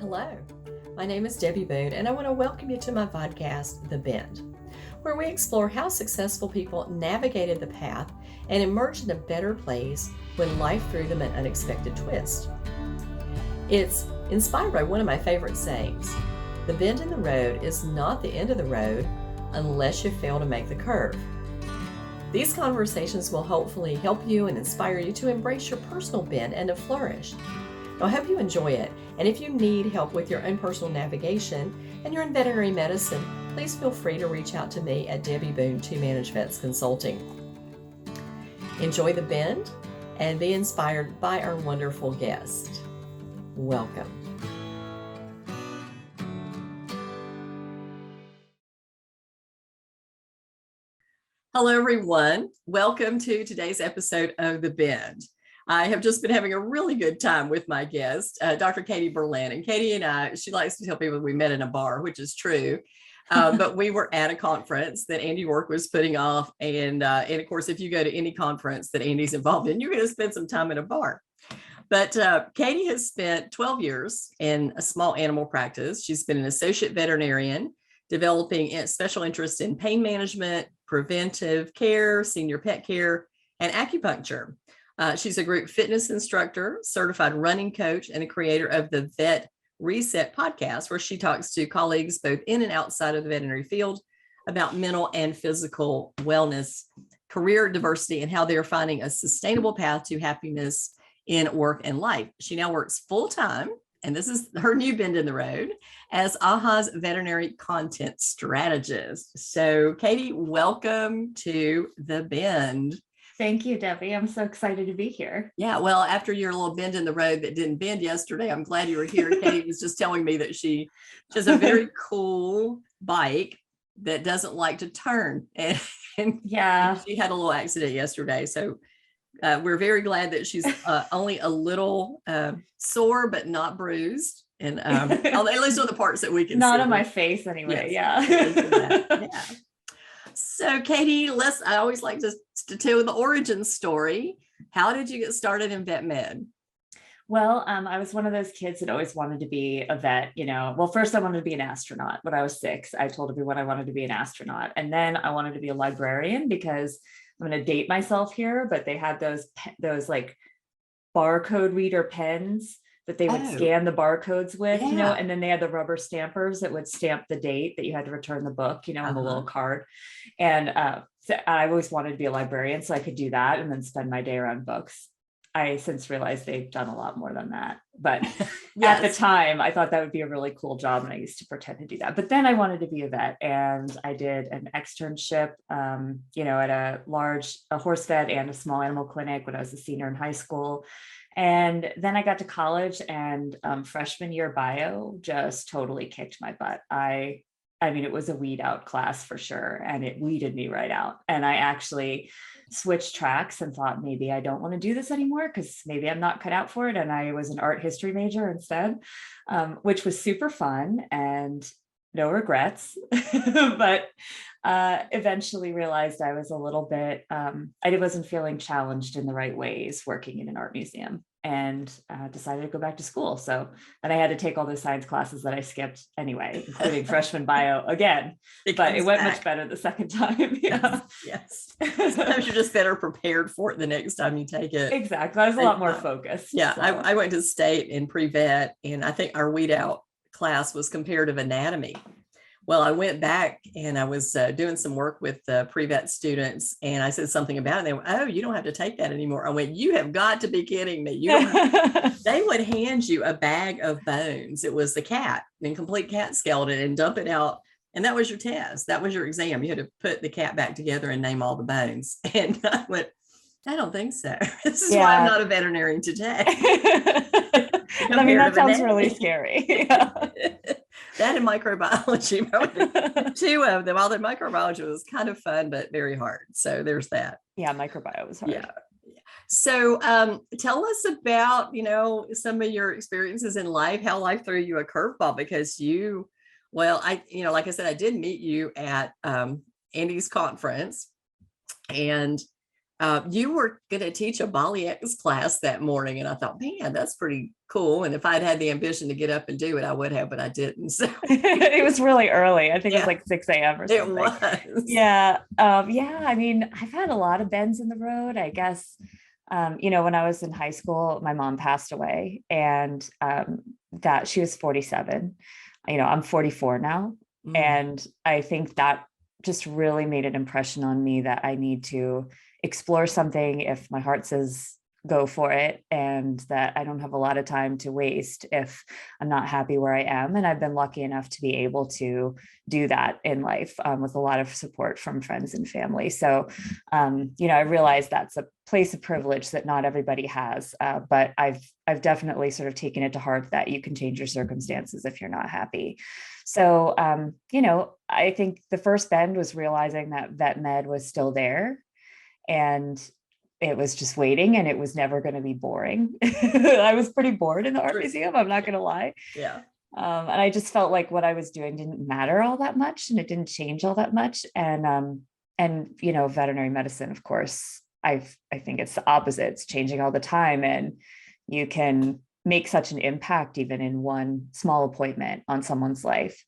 Hello, my name is Debbie Boone, and I want to welcome you to my podcast, The Bend, where we explore how successful people navigated the path and emerged in a better place when life threw them an unexpected twist. It's inspired by one of my favorite sayings: the bend in the road is not the end of the road unless you fail to make the curve. These conversations will hopefully help you and inspire you to embrace your personal bend and to flourish. I hope you enjoy it, and if you need help with your own personal navigation and you're in veterinary medicine, please feel free to reach out to me at Debbie Boone 2 Manage Vets Consulting. Enjoy the bend and be inspired by our wonderful guest. Welcome. Hello, everyone. Welcome to today's episode of The Bend. I have just been having a really good time with my guest, Dr. Katie Berlin. And Katie and I, she likes to tell people we met in a bar, which is true. But we were at a conference that Andy Work was putting off. And of course, if you go to any conference that Andy's involved in, you're going to spend some time in a bar. But Katie has spent 12 years in a small animal practice. She's been an associate veterinarian, developing a special interest in pain management, preventive care, senior pet care, and acupuncture. She's a group fitness instructor, certified running coach, and a creator of the Vet Reset podcast, where she talks to colleagues both in and outside of the veterinary field about mental and physical wellness, career diversity, and how they're finding a sustainable path to happiness in work and life. She now works full-time, and this is her new bend in the road, as AHA's veterinary content strategist. So, Katie, welcome to The Bend. Thank you, Debbie. I'm so excited to be here. Yeah, well, after your little bend in the road that didn't bend yesterday, I'm glad you were here. Katie was just telling me that she has a very cool bike that doesn't like to turn. And yeah, she had a little accident yesterday. So we're very glad that she's only a little sore, but not bruised. And at least on the parts that we can not see. on my face anyway. Yes. Yeah. So, Katie, I always like to tell the origin story. How did you get started in vet med? Well, I was one of those kids that always wanted to be a vet. Well, first I wanted to be an astronaut. When I was 6, I told everyone I wanted to be an astronaut. And then I wanted to be a librarian, because I'm going to date myself here, but they had those like barcode reader pens that they would scan the barcodes with, and then they had the rubber stampers that would stamp the date that you had to return the book, on the little card. And so I always wanted to be a librarian so I could do that and then spend my day around books. I since realized they've done a lot more than that. But at the time, I thought that would be a really cool job. And I used to pretend to do that. But then I wanted to be a vet. And I did an externship, at a horse vet and a small animal clinic when I was a senior in high school. And then I got to college, and freshman year bio just totally kicked my butt. I mean, it was a weed out class for sure. And it weeded me right out. And I actually switched tracks and thought maybe I don't want to do this anymore, because maybe I'm not cut out for it. And I was an art history major instead, which was super fun and no regrets. But eventually realized I was a little bit, I wasn't feeling challenged in the right ways working in an art museum, and decided to go back to school. So then I had to take all those science classes that I skipped anyway, including freshman bio again, but it went much better the second time. Yes. Sometimes you're just better prepared for it the next time you take it. Exactly. I was a lot more focused. Yeah. So. I went to state in pre-vet, and I think our weed out class was comparative anatomy. Well, I went back and I was doing some work with pre-vet students, and I said something about it. And they went, "Oh, you don't have to take that anymore." I went, "You have got to be kidding me. You don't They would hand you a bag of bones. It was the cat, incomplete cat skeleton, and dump it out. And that was your test. That was your exam. You had to put the cat back together and name all the bones." And I went, "I don't think so. This is why I'm not a veterinarian today." I mean, that sounds really scary. That and microbiology, 2 of them. Although microbiology was kind of fun, but very hard. So there's that. Yeah, microbiology was hard. Yeah. So tell us about, some of your experiences in life, how life threw you a curveball, because like I said, I did meet you at Andy's conference, and You were going to teach a Baliacs class that morning, and I thought, man, that's pretty cool. And if I'd had the ambition to get up and do it, I would have, but I didn't. So It was really early. I think it was yeah, like 6 a.m. or it something. was. Yeah. Yeah. I mean, I've had a lot of bends in the road, I guess. When I was in high school, my mom passed away, and that she was 47. I'm 44 now. Mm, And I think that just really made an impression on me that I need to explore something if my heart says go for it, and that I don't have a lot of time to waste if I'm not happy where I am. And I've been lucky enough to be able to do that in life, with a lot of support from friends and family. So, I realize that's a place of privilege that not everybody has, but I've definitely sort of taken it to heart that you can change your circumstances if you're not happy. So, I think the first bend was realizing that vet med was still there, and it was just waiting, and it was never going to be boring. I was pretty bored in the art true. museum, I'm not going to lie. Yeah. And I just felt like what I was doing didn't matter all that much, and it didn't change all that much. And veterinary medicine, of course, I think it's the opposite. It's changing all the time, and you can make such an impact even in one small appointment on someone's life.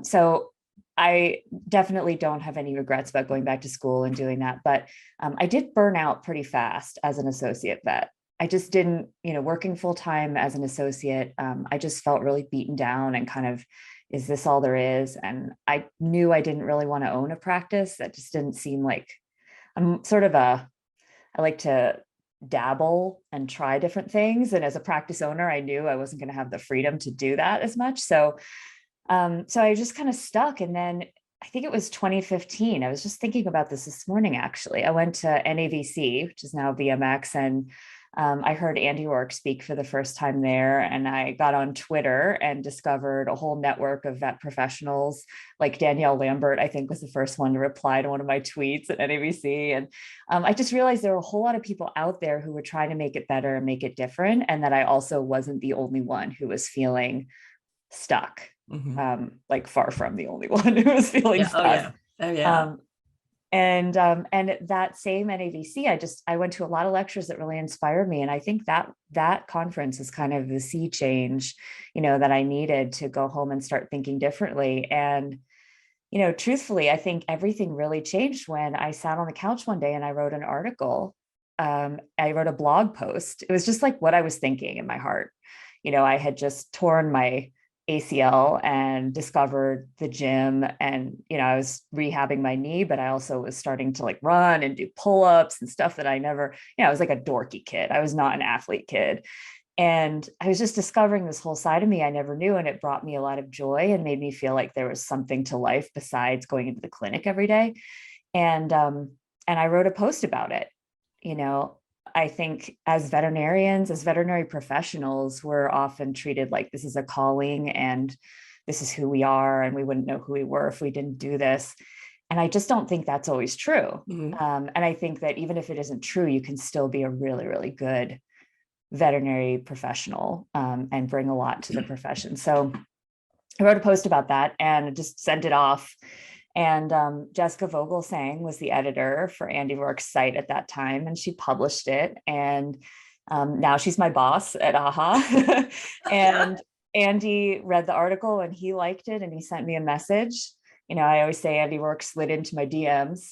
So I definitely don't have any regrets about going back to school and doing that, but I did burn out pretty fast as an associate vet. I just didn't, working full time as an associate, I just felt really beaten down and kind of, is this all there is? And I knew I didn't really want to own a practice. That just didn't seem like, I like to dabble and try different things. And as a practice owner, I knew I wasn't going to have the freedom to do that as much. So I just kind of stuck. And then I think it was 2015. I was just thinking about this morning, actually. I went to NAVC, which is now VMX, and I heard Andy Rourke speak for the first time there. And I got on Twitter and discovered a whole network of vet professionals, like Danielle Lambert, I think was the first one to reply to one of my tweets at NAVC. And I just realized there were a whole lot of people out there who were trying to make it better and make it different. And that I also wasn't the only one who was feeling stuck. Like far from the only one who was feeling Yeah. stuck. Oh yeah. Oh yeah. And that same NAVC, I went to a lot of lectures that really inspired me. And I think that conference is kind of the sea change, that I needed to go home and start thinking differently. And, truthfully, I think everything really changed when I sat on the couch one day and I wrote an article. I wrote a blog post. It was just like what I was thinking in my heart. I had just torn my ACL and discovered the gym, and I was rehabbing my knee, but I also was starting to like run and do pull-ups and stuff that I never, I was like a dorky kid. I was not an athlete kid, and I was just discovering this whole side of me I never knew, and it brought me a lot of joy and made me feel like there was something to life besides going into the clinic every day. And I wrote a post about it. I think as veterinarians, as veterinary professionals, we're often treated like this is a calling and this is who we are, and we wouldn't know who we were if we didn't do this. And I just don't think that's always true. And I think that even if it isn't true, you can still be a really, really good veterinary professional, and bring a lot to the profession. So I wrote a post about that and just sent it off. And Jessica Vogelsang was the editor for Andy Rourke's site at that time, and she published it. And now she's my boss at AHA. And Andy read the article and he liked it, and he sent me a message. I always say Andy Rourke slid into my DMs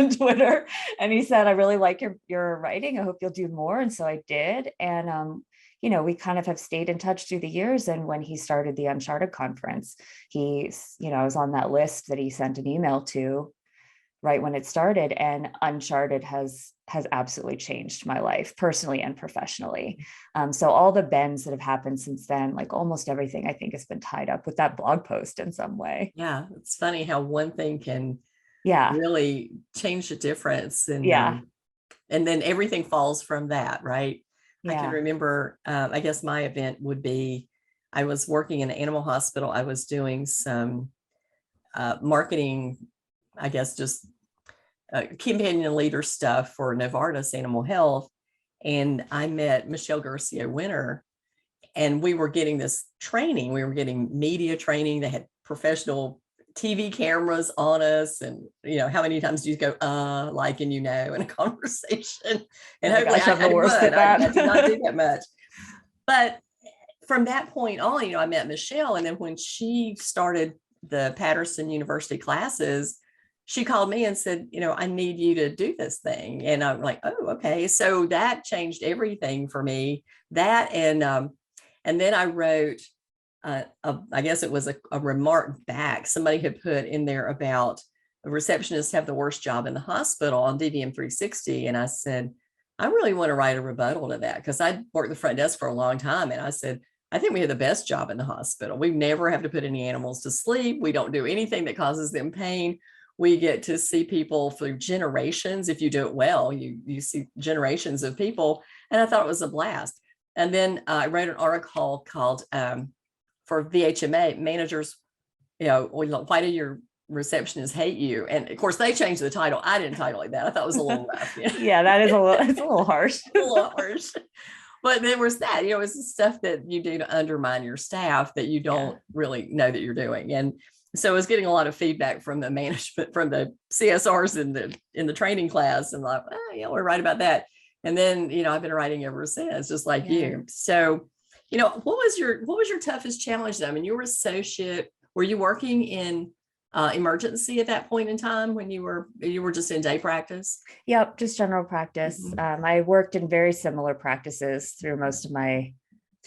on Twitter, and he said, "I really like your writing. I hope you'll do more." And so I did. And we kind of have stayed in touch through the years. And when he started the Uncharted conference, I was on that list that he sent an email to right when it started. And Uncharted has absolutely changed my life personally and professionally. So all the bends that have happened since then, like almost everything, I think has been tied up with that blog post in some way. Yeah. It's funny how one thing can Yeah. really change the difference. Yeah. And then everything falls from that, right? I can Yeah. remember, I guess my event would be, I was working in an animal hospital. I was doing some marketing, I guess, just companion leader stuff for Novartis Animal Health. And I met Michelle Garcia Winter, and we were getting this training. We were getting media training. They had professional TV cameras on us, and how many times do you go like, and in a conversation, and Oh my hopefully gosh, I'm the worst would. at that. I did not do that much, but from that point on, I met Michelle, and then when she started the Patterson University classes, she called me and said, I need you to do this thing, and I'm like, oh, okay. So that changed everything for me. That and then I wrote. I guess it was a remark back. Somebody had put in there about receptionists have the worst job in the hospital on DVM 360. And I said, I really want to write a rebuttal to that, because I worked the front desk for a long time. And I said, I think we have the best job in the hospital. We never have to put any animals to sleep. We don't do anything that causes them pain. We get to see people through generations. If you do it well, you see generations of people. And I thought it was a blast. And then I wrote an article called, for VHMA managers, why do your receptionists hate you? And of course, they changed the title. I didn't title it that. I thought it was a little rough. Yeah, that is it's a little harsh. A little harsh. But there was that, it's the stuff that you do to undermine your staff that you don't really know that you're doing. And so I was getting a lot of feedback from the management, from the CSRs in the training class, and like, oh, yeah, we're right about that. And then, I've been writing ever since, just like you. So what was your toughest challenge? I mean, you were associate. Were you working in emergency at that point in time when you were just in day practice? Yep, just general practice. I worked in very similar practices through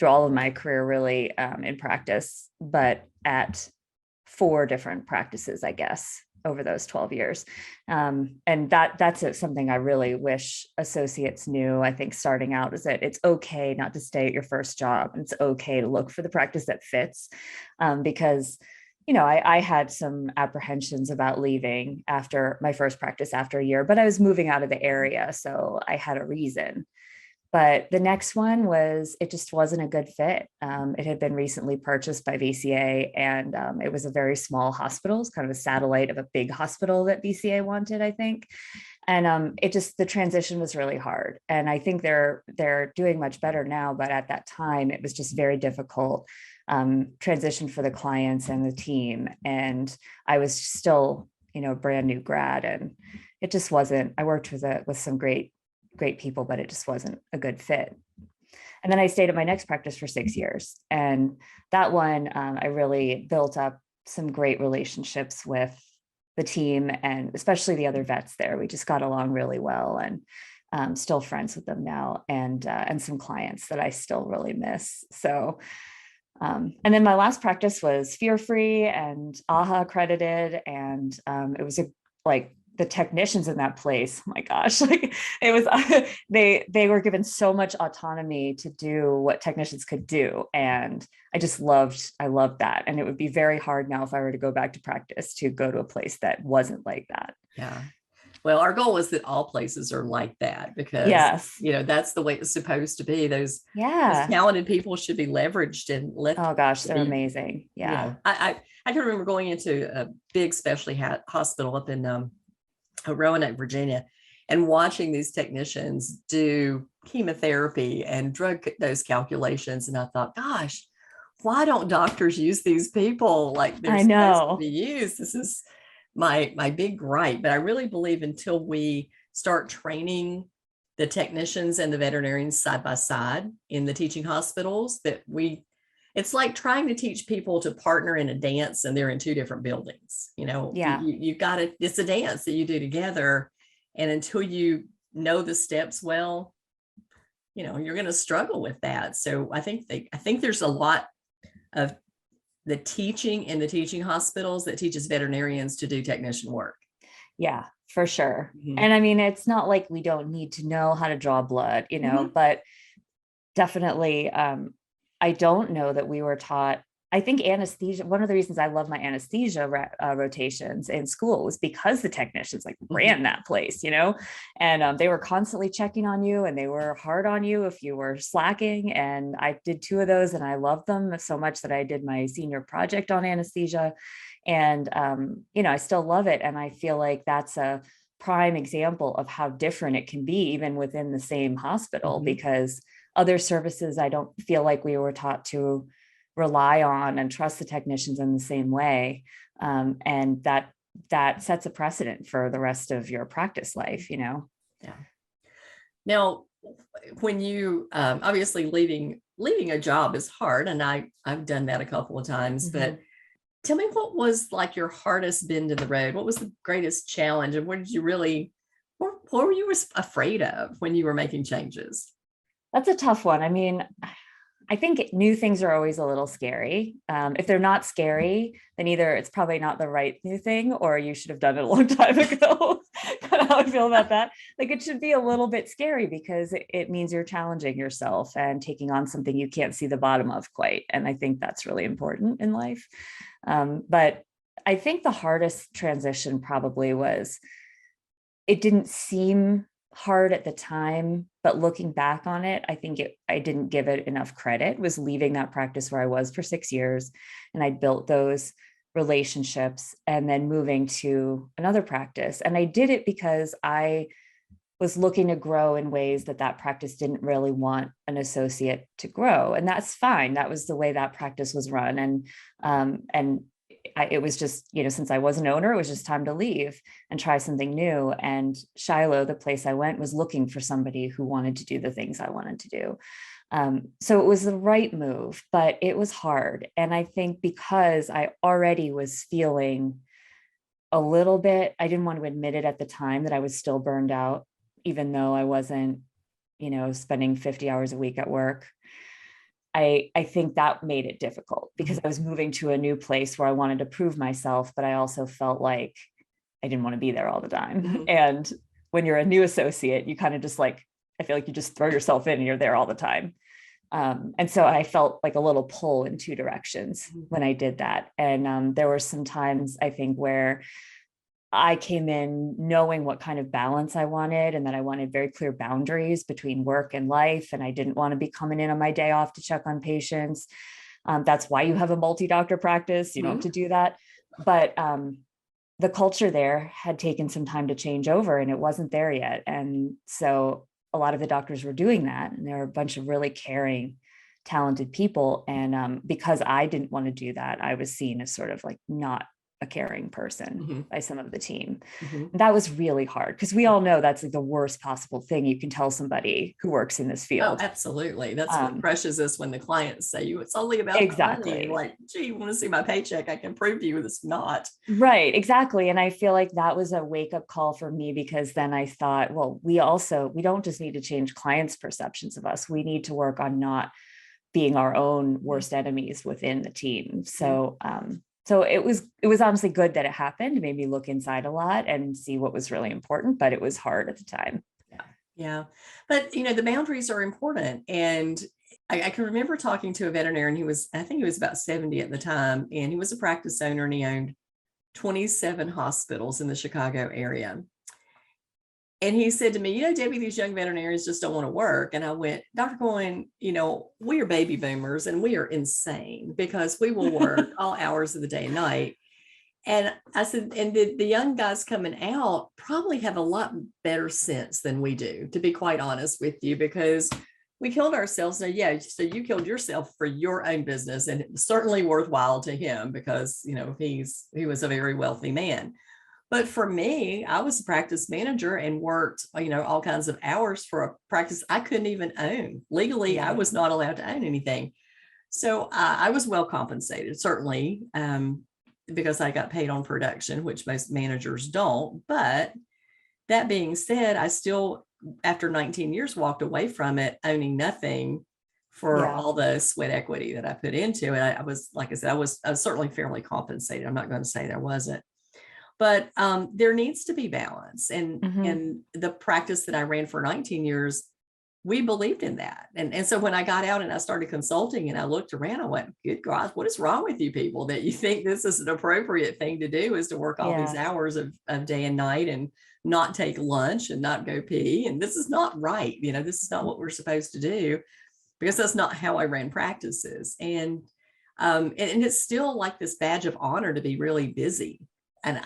all of my career, really, in practice, but at 4 different practices, I guess, over those 12 years. And that's something I really wish associates knew. I think starting out is that it's okay not to stay at your first job. It's okay to look for the practice that fits, because I had some apprehensions about leaving after my first practice after a year, but I was moving out of the area, so I had a reason. But the next one it just wasn't a good fit. It had been recently purchased by VCA, and it was a very small hospital. It's kind of a satellite of a big hospital that VCA wanted, I think. And the transition was really hard. And I think they're doing much better now, but at that time, it was just very difficult transition for the clients and the team. And I was still, brand new grad, and it just wasn't. I worked with some great people, but it just wasn't a good fit. And then I stayed at my next practice for 6 years. And that one, I really built up some great relationships with the team, and especially the other vets there. We just got along really well, and still friends with them now, and some clients that I still really miss. So, and then my last practice was fear-free and AHA accredited. And it was the technicians in that place, oh my gosh, it was, they were given so much autonomy to do what technicians could do. And I loved that. And it would be very hard now, if I were to go back to practice, to go to a place that wasn't like that. Yeah. Well, our goal is that all places are like that, because, that's the way it's supposed to be. Those talented people should be leveraged and let. Oh gosh, they're amazing. Yeah. I can remember going into a big specialty hospital up in Roanoke, Virginia, and watching these technicians do chemotherapy and drug dose calculations. And I thought, gosh, why don't doctors use these people like they're supposed to be used? This is my big gripe. But I really believe until we start training the technicians and the veterinarians side by side in the teaching hospitals, it's like trying to teach people to partner in a dance and they're in 2 different buildings. You got to, it's a dance that you do together. And until you know the steps well, you're going to struggle with that. So I think there's a lot of the teaching in the teaching hospitals that teaches veterinarians to do technician work. Yeah, for sure. Mm-hmm. And I mean, it's not like we don't need to know how to draw blood, but definitely, I don't know that we were taught. I think anesthesia, one of the reasons I love my anesthesia rotations in school was because the technicians ran that place, and they were constantly checking on you, and they were hard on you if you were slacking. And I did 2 of those, and I loved them so much that I did my senior project on anesthesia. And, I still love it. And I feel like that's a prime example of how different it can be, even within the same hospital, because other services, I don't feel like we were taught to rely on and trust the technicians in the same way. And that sets a precedent for the rest of your practice life, you know? Yeah. Now, when you obviously leaving a job is hard, and I've done that a couple of times, but tell me, what was like your hardest bend in the road? What was the greatest challenge, and what were you afraid of when you were making changes? That's a tough one. I mean, I think new things are always a little scary. If they're not scary, then either it's probably not the right new thing, or you should have done it a long time ago. Kind of how I feel about that. Like, it should be a little bit scary because it means you're challenging yourself and taking on something you can't see the bottom of quite. And I think that's really important in life. But I think the hardest transition probably was, it didn't seem hard at the time, but looking back on it, I think I didn't give it enough credit, was leaving that practice where I was for 6 years, and I built those relationships, and then moving to another practice. And I did it because I was looking to grow in ways that practice didn't really want an associate to grow. And that's fine. That was the way that practice was run. And it was just, you know, since I was an owner, it was just time to leave and try something new. And Shiloh, the place I went, was looking for somebody who wanted to do the things I wanted to do. So it was the right move, but it was hard. And I think because I already was feeling a little bit, I didn't want to admit it at the time, that I was still burned out, even though I wasn't, you know, spending 50 hours a week at work. I think that made it difficult because I was moving to a new place where I wanted to prove myself, but I also felt like I didn't want to be there all the time. And when you're a new associate, you kind of just like, I feel like you just throw yourself in and you're there all the time. And so I felt like a little pull in two directions when I did that. And there were some times, I think, where I came in knowing what kind of balance I wanted, and that I wanted very clear boundaries between work and life. And I didn't want to be coming in on my day off to check on patients. That's why you have a multi-doctor practice. You don't have to do that. But the culture there had taken some time to change over, and it wasn't there yet. And so a lot of the doctors were doing that. And there were a bunch of really caring, talented people. And because I didn't want to do that, I was seen as sort of like not a caring person by some of the team. That was really hard, because we all know that's like the worst possible thing you can tell somebody who works in this field. Oh, absolutely. That's what crushes us when the clients say it's only about exactly. the money. Like, gee, you want to see my paycheck? I can prove to you it's not. Right, exactly. And I feel like that was a wake-up call for me, because then I thought, well, we don't just need to change clients' perceptions of us. We need to work on not being our own worst enemies within the team. So it was honestly good that it happened. It made me look inside a lot and see what was really important, but it was hard at the time. Yeah. But, you know, the boundaries are important. And I can remember talking to a veterinarian. I think he was about 70 at the time, and he was a practice owner, and he owned 27 hospitals in the Chicago area. And he said to me, you know, Debbie, these young veterinarians just don't want to work. And I went, Dr. Cohen, you know, we are baby boomers, and we are insane because we will work all hours of the day and night. And I said, and the young guys coming out probably have a lot better sense than we do, to be quite honest with you, because we killed ourselves. Now, yeah, so you killed yourself for your own business, and it was certainly worthwhile to him because, you know, he was a very wealthy man. But for me, I was a practice manager and worked, you know, all kinds of hours for a practice I couldn't even own. Legally, I was not allowed to own anything. So I was well compensated, certainly, because I got paid on production, which most managers don't. But that being said, I still, after 19 years, walked away from it owning nothing for all the sweat equity that I put into it. I was, like I said, I was certainly fairly compensated. I'm not going to say there wasn't. But there needs to be balance. And the practice that I ran for 19 years, we believed in that. And so when I got out and I started consulting and I looked around, I went, good gosh, what is wrong with you people that you think this is an appropriate thing to do, is to work all these hours of day and night and not take lunch and not go pee? And this is not right. You know, this is not what we're supposed to do, because that's not how I ran practices. And it's still like this badge of honor to be really busy. And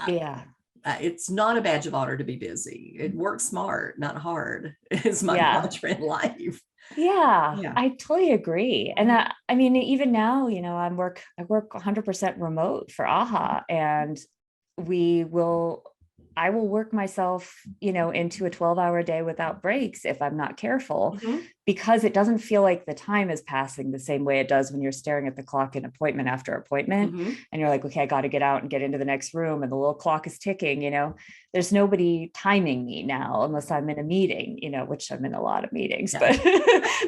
it's not a badge of honor to be busy. It works smart, not hard, is my mantra in life. Yeah, Yeah. I totally agree. And I mean, even now, I work 100% remote for AHA, and we will, I will work myself, into a 12-hour day without breaks if I'm not careful, Mhm. because it doesn't feel like the time is passing the same way it does when you're staring at the clock in appointment after appointment. Mhm. And you're like, okay, I got to get out and get into the next room. And the little clock is ticking, there's nobody timing me now unless I'm in a meeting, which I'm in a lot of meetings, Yeah.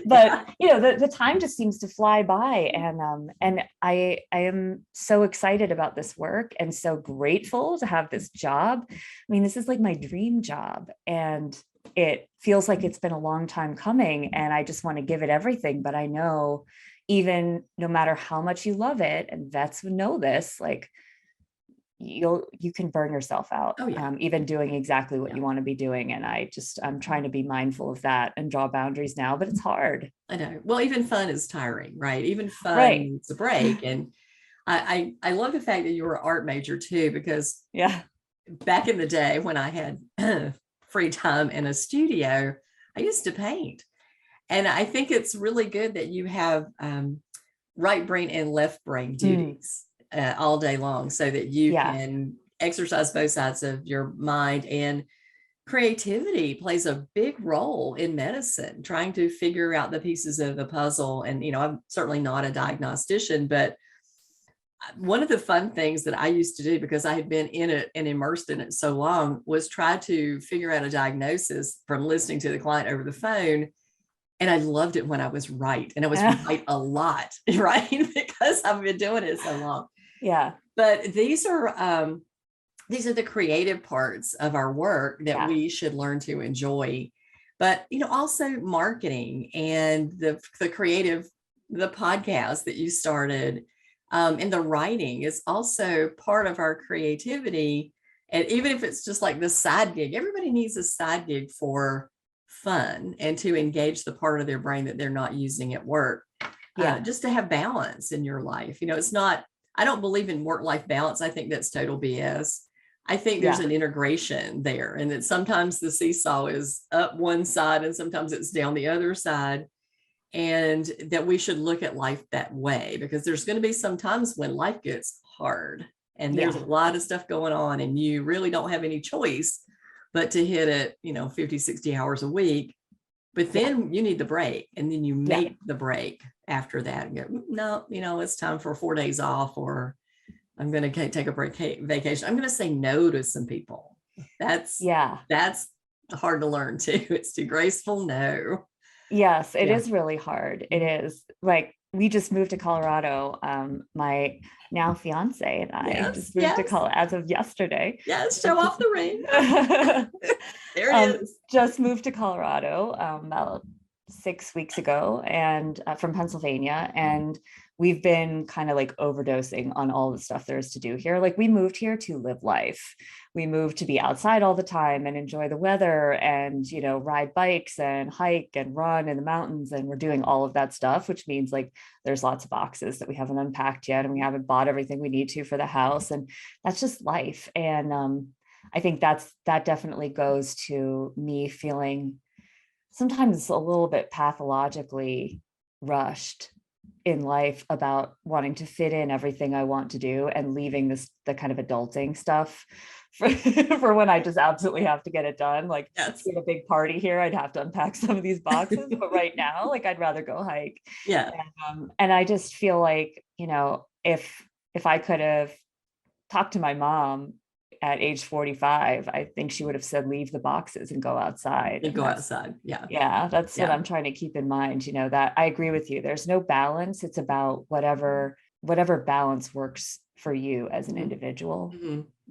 but Yeah. the time just seems to fly by. And I am so excited about this work and so grateful to have this job. I mean, this is like my dream job, and it feels like it's been a long time coming, and I just want to give it everything. But I know, even no matter how much you love it, and vets would know this, like, you can burn yourself out, Oh, yeah. even doing exactly what Yeah. you want to be doing. And I'm trying to be mindful of that and draw boundaries now, but it's hard. I know. Well, even fun is tiring, right? Even fun Right. needs a break. And I love the fact that you were an art major too, because Yeah. back in the day when I had free time in a studio, I used to paint. And I think it's really good that you have right brain and left brain duties all day long, so that you Yeah. can exercise both sides of your mind. And creativity plays a big role in medicine, trying to figure out the pieces of the puzzle. And, I'm certainly not a diagnostician, but one of the fun things that I used to do, because I had been in it and immersed in it so long, was try to figure out a diagnosis from listening to the client over the phone. And I loved it when I was right. And I was right a lot, right? Because I've been doing it so long. Yeah. But these are the creative parts of our work that we should learn to enjoy. But, also marketing and the creative, the podcast that you started, and the writing is also part of our creativity. And even if it's just like the side gig, everybody needs a side gig for fun and to engage the part of their brain that they're not using at work, Yeah. just to have balance in your life. It's not, I don't believe in work-life balance. I think that's total BS. I think there's an integration there, and that sometimes the seesaw is up one side and sometimes it's down the other side. And that we should look at life that way, because there's going to be some times when life gets hard and there's a lot of stuff going on and you really don't have any choice but to hit it, 50, 60 hours a week. But then you need the break, and then you make the break after that and go, no, it's time for 4 days off, or I'm going to take a break, vacation. I'm going to say no to some people. That's hard to learn too. It's too graceful. No. Yes, it is really hard. It is. Like, we just moved to Colorado. My now fiance and I just moved to Colorado as of yesterday. Yes, show off the ring. There it is. Just moved to Colorado about 6 weeks ago, and from Pennsylvania. And we've been kind of like overdosing on all the stuff there is to do here. Like, we moved here to live life. We moved to be outside all the time and enjoy the weather and, ride bikes and hike and run in the mountains. And we're doing all of that stuff, which means like there's lots of boxes that we haven't unpacked yet, and we haven't bought everything we need to for the house. And that's just life. And I think that definitely goes to me feeling sometimes a little bit pathologically rushed in life about wanting to fit in everything I want to do and leaving the kind of adulting stuff for when I just absolutely have to get it done. Like, Yes. at a big party here, I'd have to unpack some of these boxes, but right now, like, I'd rather go hike. Yeah. And I just feel like, if I could have talked to my mom at age 45, I think she would have said, leave the boxes and go outside. And go outside. Yeah. Yeah. That's what I'm trying to keep in mind, that I agree with you. There's no balance. It's about whatever balance works for you as an individual,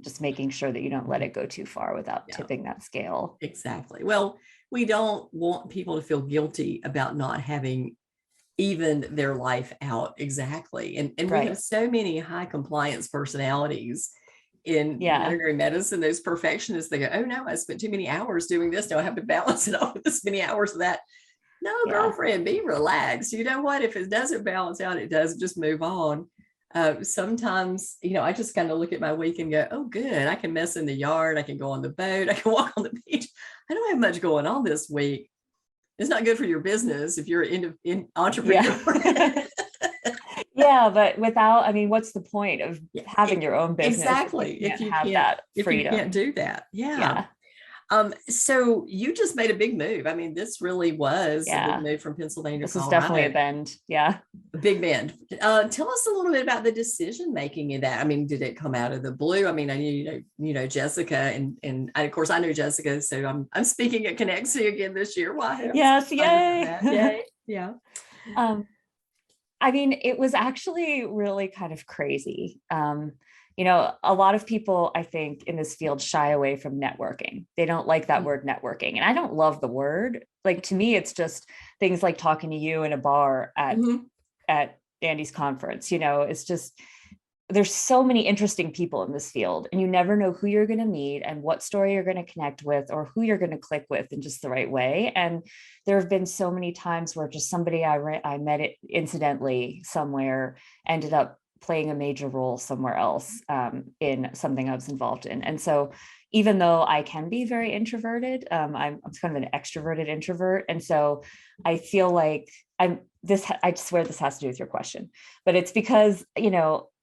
just making sure that you don't let it go too far without tipping that scale. Exactly. Well, we don't want people to feel guilty about not having even their life out. Exactly. And we have so many high compliance personalities in veterinary medicine, those perfectionists. They go, oh no, I spent too many hours doing this. Now I have to balance it off with this many hours of that. No, girlfriend, be relaxed. You know what? If it doesn't balance out, it does. Just move on. Sometimes, I just kind of look at my week and go, oh, good. I can mess in the yard. I can go on the boat. I can walk on the beach. I don't have much going on this week. It's not good for your business if you're in entrepreneur. Yeah. Yeah, but without, I mean, what's the point of Yeah, having your own business exactly. if you can't have that if you freedom? can't do that. Yeah. Yeah. So you just made a big move. I mean, this really was a big Yeah. move from Pennsylvania to This was definitely a Colorado. bend. Yeah. A big bend. Tell us a little bit about the decision making in that. I mean, did it come out of the blue? I mean, I knew Jessica, and of course I knew Jessica, so I'm speaking at Connexia again this year. Why? Yes. Yay. Yay! Yeah. I mean, it was actually really kind of crazy. A lot of people, I think, in this field shy away from networking. They don't like that word networking. And I don't love the word. Like, to me, it's just things like talking to you in a bar at Andy's conference. It's just, there's so many interesting people in this field, and you never know who you're going to meet and what story you're going to connect with or who you're going to click with in just the right way. And there have been so many times where just somebody I met it incidentally somewhere ended up playing a major role somewhere else in something I was involved in. And so even though I can be very introverted, I'm kind of an extroverted introvert. And so I feel like I swear this has to do with your question, but it's because,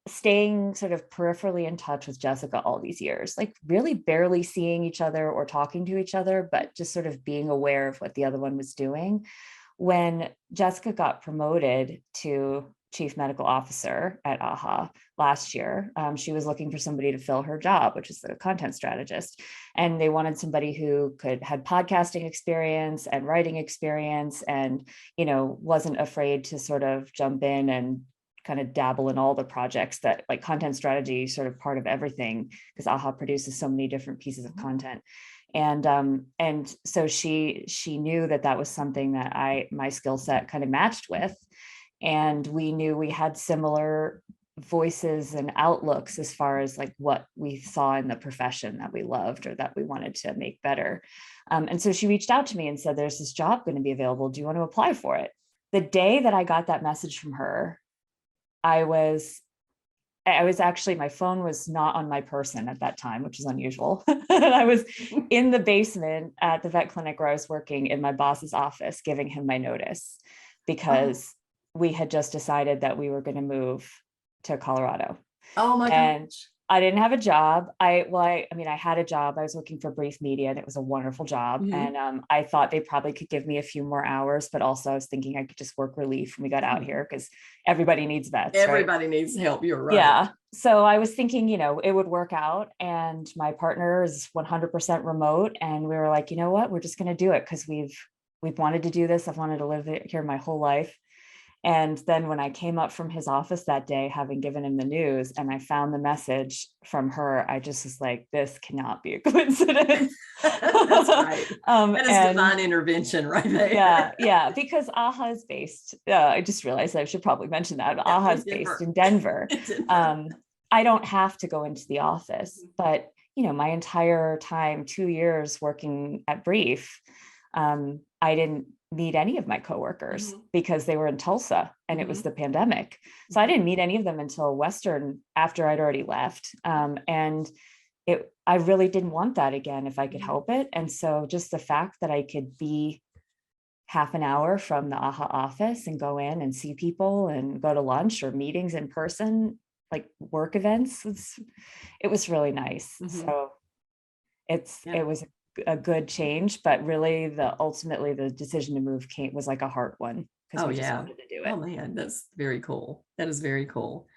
staying sort of peripherally in touch with Jessica all these years, like really barely seeing each other or talking to each other, but just sort of being aware of what the other one was doing. When Jessica got promoted to chief medical officer at AHA last year, she was looking for somebody to fill her job, which is the content strategist. And they wanted somebody who had podcasting experience and writing experience and, wasn't afraid to sort of jump in and kind of dabble in all the projects that, like, content strategy, sort of part of everything, because AHA produces so many different pieces of content. And so she knew that was something that my skill set kind of matched with. And we knew we had similar voices and outlooks as far as like what we saw in the profession that we loved or that we wanted to make better. And so she reached out to me and said, there's this job going to be available. Do you want to apply for it? The day that I got that message from her, I was actually, my phone was not on my person at that time, which is unusual. I was in the basement at the vet clinic where I was working in my boss's office, giving him my notice because we had just decided that we were going to move to Colorado. Oh my and gosh. I didn't have a job. I had a job. I was working for Brief Media, and it was a wonderful job. Mm-hmm. And I thought they probably could give me a few more hours, but also I was thinking I could just work relief when we got out here because everybody needs vets. Everybody needs help. You're right. Yeah. So I was thinking, it would work out. And my partner is 100% remote. And we were like, you know what, we're just going to do it because we've wanted to do this. I've wanted to live here my whole life. And then when I came up from his office that day, having given him the news, and I found the message from her, I just was like, this cannot be a coincidence. That's right. That is divine intervention right there. Yeah, because AHA is based, I just realized I should probably mention that, but AHA is based in Denver. I don't have to go into the office, but my entire time, 2 years working at Brief, I didn't meet any of my coworkers because they were in Tulsa and it was the pandemic. So I didn't meet any of them until Western after I'd already left. And I really didn't want that again if I could help it. And so just the fact that I could be half an hour from the AHA office and go in and see people and go to lunch or meetings in person, like work events, it was really nice. So it was a good change, but really ultimately the decision to move was like a hard one because we just wanted to do it. Oh man, that's very cool. That is very cool.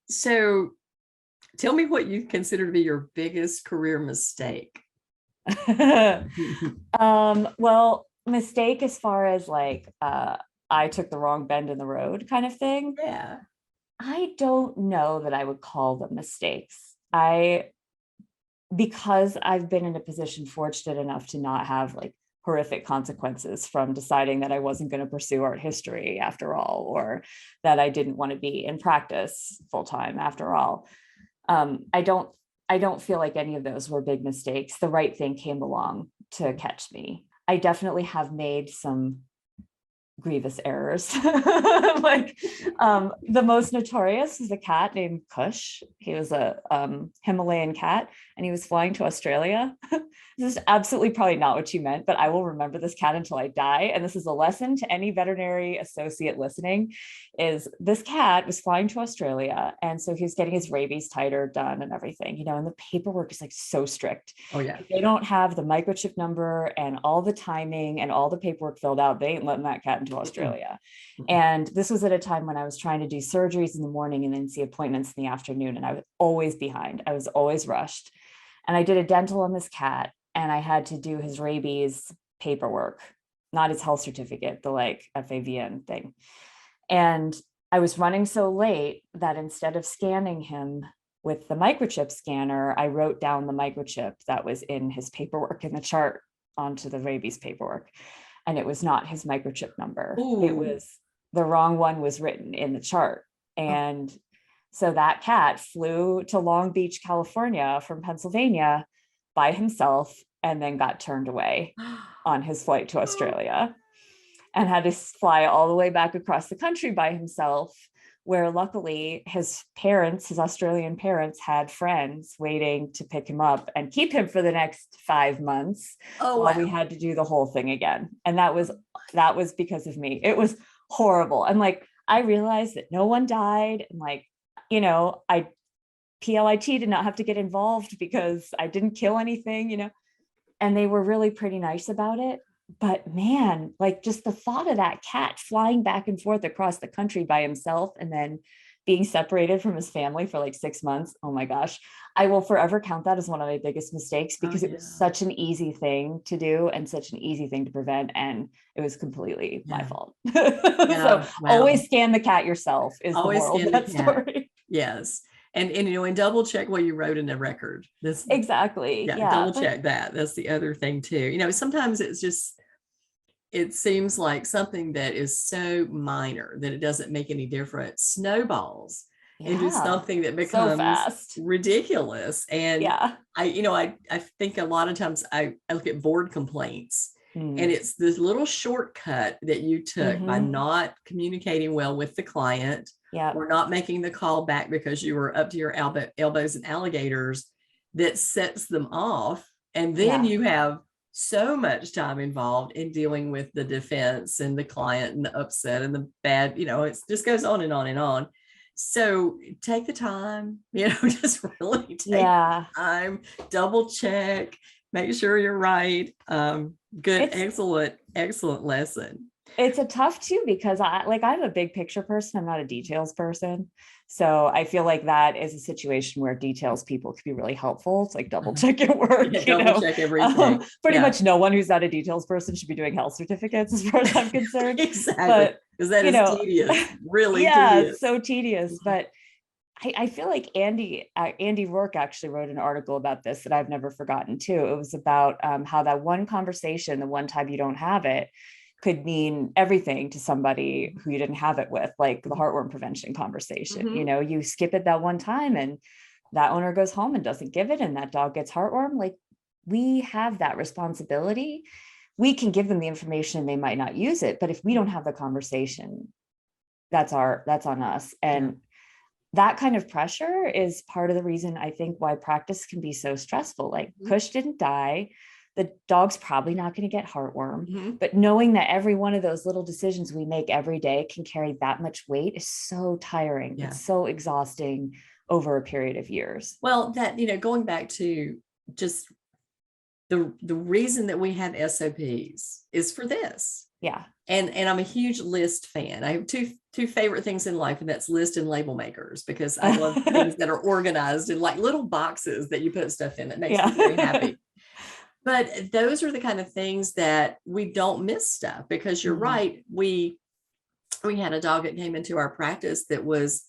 So tell me what you consider to be your biggest career mistake. Well, mistake as far as like I took the wrong bend in the road kind of thing. Yeah. I don't know that I would call them mistakes. Because I've been in a position fortunate enough to not have like horrific consequences from deciding that I wasn't going to pursue art history after all, or that I didn't want to be in practice full time after all. I don't feel like any of those were big mistakes. The right thing came along to catch me. I definitely have made some grievous errors. Like the most notorious is a cat named Kush. He was a Himalayan cat, and he was flying to Australia. This is absolutely probably not what you meant, but I will remember this cat until I die. And this is a lesson to any veterinary associate listening, is this cat was flying to Australia. And so he was getting his rabies titer done and everything, and the paperwork is like so strict. Oh yeah. If they don't have the microchip number and all the timing and all the paperwork filled out, they ain't letting that cat into Australia. And this was at a time when I was trying to do surgeries in the morning and then see appointments in the afternoon. And I was always behind. I was always rushed. And I did a dental on this cat, and I had to do his rabies paperwork, not his health certificate, the like FAVN thing. And I was running so late that instead of scanning him with the microchip scanner, I wrote down the microchip that was in his paperwork in the chart onto the rabies paperwork. And it was not his microchip number. Ooh. It was the wrong one was written in the chart. And so that cat flew to Long Beach, California from Pennsylvania by himself, and then got turned away on his flight to Australia, and had to fly all the way back across the country by himself, where luckily his parents, his Australian parents, had friends waiting to pick him up and keep him for the next 5 months while we had to do the whole thing again. And that was because of me. It was horrible. And like, I realized that no one died. And like, PLIT did not have to get involved because I didn't kill anything, and they were really pretty nice about it. But man, like just the thought of that cat flying back and forth across the country by himself and then being separated from his family for like 6 months. Oh my gosh. I will forever count that as one of my biggest mistakes, because it was such an easy thing to do and such an easy thing to prevent. And it was completely my fault. So always scan the cat yourself is always the moral of that story. Yes. And double check what you wrote in the record. This exactly. Yeah. Double check that. That's the other thing too. Sometimes it seems like something that is so minor that it doesn't make any difference snowballs into something that becomes ridiculous. And I think a lot of times I look at board complaints, and it's this little shortcut that you took by not communicating well with the client, or not making the call back because you were up to your elbows in alligators, that sets them off. And then you have so much time involved in dealing with the defense and the client and the upset and the bad, it just goes on and on and on. So take the time, just really take the time, double check, make sure you're right. Good, excellent lesson. It's a tough too, because I'm a big picture person. I'm not a details person. So I feel like that is a situation where details people could be really helpul. It's like double check your work. Double check everything. Pretty much no one who's not a details person should be doing health certificates, as far as I'm concerned. Exactly. Because that is tedious, really tedious. It's so tedious. But I feel like Andy Rourke actually wrote an article about this that I've never forgotten too. It was about how that one conversation, the one time you don't have it, could mean everything to somebody who you didn't have it with, like the heartworm prevention conversation. You skip it that one time and that owner goes home and doesn't give it, and that dog gets heartworm. Like, we have that responsibility. We can give them the information and they might not use it, but if we don't have the conversation, that's on us. And that kind of pressure is part of the reason I think why practice can be so stressful. Like, Kush didn't die. The dog's probably not going to get heartworm, but knowing that every one of those little decisions we make every day can carry that much weight is so tiring. It's so exhausting over a period of years. Well, that, going back to just the reason that we have SOPs is for this. Yeah. And I'm a huge list fan. I have two favorite things in life, and that's list and label makers, because I love things that are organized in like little boxes that you put stuff in. That makes me very happy. But those are the kind of things that we don't miss stuff, because you're right. We had a dog that came into our practice that was,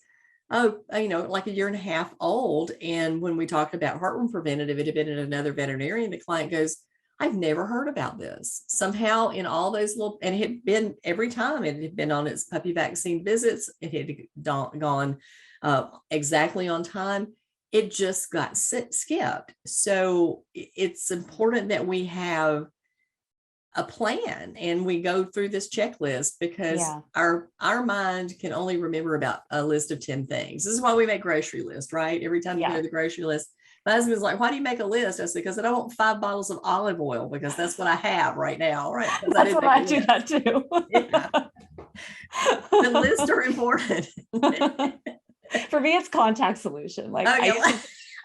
like a year and a half old. And when we talked about heartworm preventative, it had been in another veterinarian. The client goes, I've never heard about this. Somehow in all those and it had been every time it had been on its puppy vaccine visits, it had gone exactly on time. It just got skipped. So it's important that we have a plan and we go through this checklist because Yeah. our mind can only remember about a list of 10 things. This is why we make grocery list, right? Every time you go to the grocery list, my husband's like, why do you make a list? I said, because I don't want 5 bottles of olive oil because that's what I have right now, right? That's what I do that too. Yeah. The lists are important. For me, it's contact solution. Like Okay.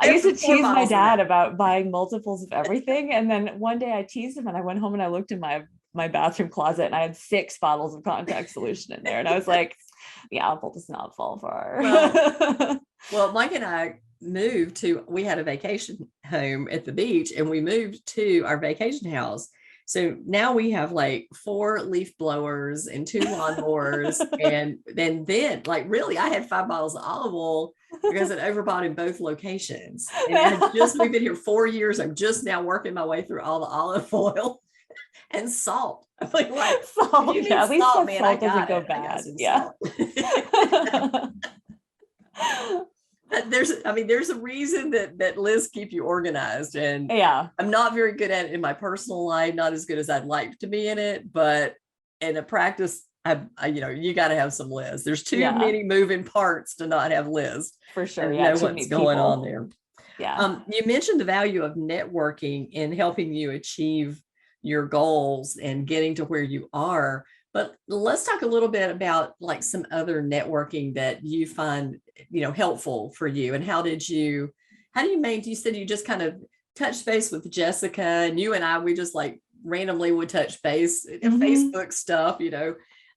I used to tease my dad about buying multiples of everything. And then one day I teased him and I went home and I looked in my bathroom closet and I had 6 bottles of contact solution in there. And I was like, the apple does not fall far. Well, Mike and I we had a vacation home at the beach and we moved to our vacation house. So now we have like 4 leaf blowers and 2 lawnmowers. And then like really, I had 5 bottles of olive oil because it overbought in both locations. And we've been here 4 years. I'm just now working my way through all the olive oil and salt. I'm like salt, at least salt doesn't go bad. Yeah. There's a reason that lists keep you organized, and I'm not very good at it in my personal life, not as good as I'd like to be in it, but in a practice, you got to have some lists. There's too many moving parts to not have lists. For sure. And know what's going on there. Yeah. You mentioned the value of networking in helping you achieve your goals and getting to where you are. But let's talk a little bit about like some other networking that you find, helpful for you. And how do you said you just kind of touched base with Jessica, and you and I, we just like randomly would touch base in Facebook stuff,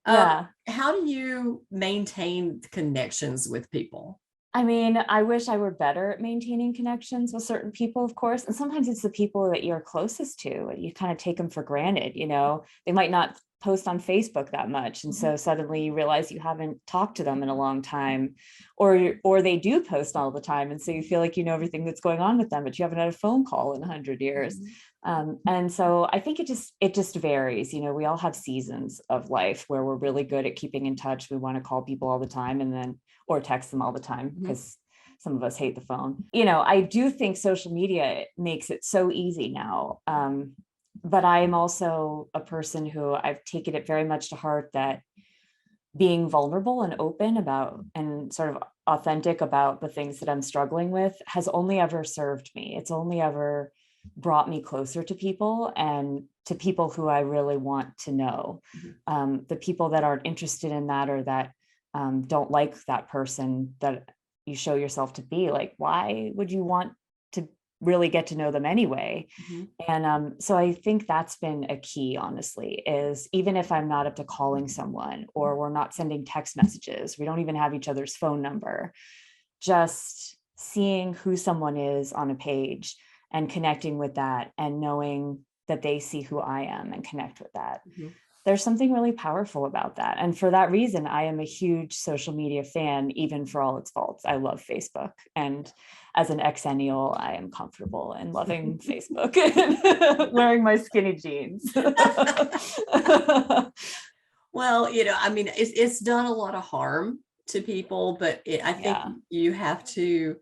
How do you maintain connections with people? I mean, I wish I were better at maintaining connections with certain people, of course. And sometimes it's the people that you're closest to. You kind of take them for granted, they might not post on Facebook that much. And so suddenly you realize you haven't talked to them in a long time, or they do post all the time. And so you feel like you know everything that's going on with them, but you haven't had a phone call in 100 years. And so I think it just varies. We all have seasons of life where we're really good at keeping in touch. We want to call people all the time or text them all the time because some of us hate the phone. I do think social media makes it so easy now. But I am also a person who I've taken it very much to heart that being vulnerable and open about and sort of authentic about the things that I'm struggling with has only ever served me. It's only ever brought me closer to people and to people who I really want to know. The people that aren't interested in that or that don't like that person that you show yourself to be, like, why would you want to really get to know them anyway? And so I think that's been a key, honestly, is even if I'm not up to calling someone or we're not sending text messages, we don't even have each other's phone number, just seeing who someone is on a page and connecting with that and knowing that they see who I am and connect with that. There's something really powerful about that. And for that reason, I am a huge social media fan, even for all its faults. I love Facebook. And as an ex-ennial, I am comfortable in loving Facebook and wearing my skinny jeans. Well, it's done a lot of harm to people, but I think you have to,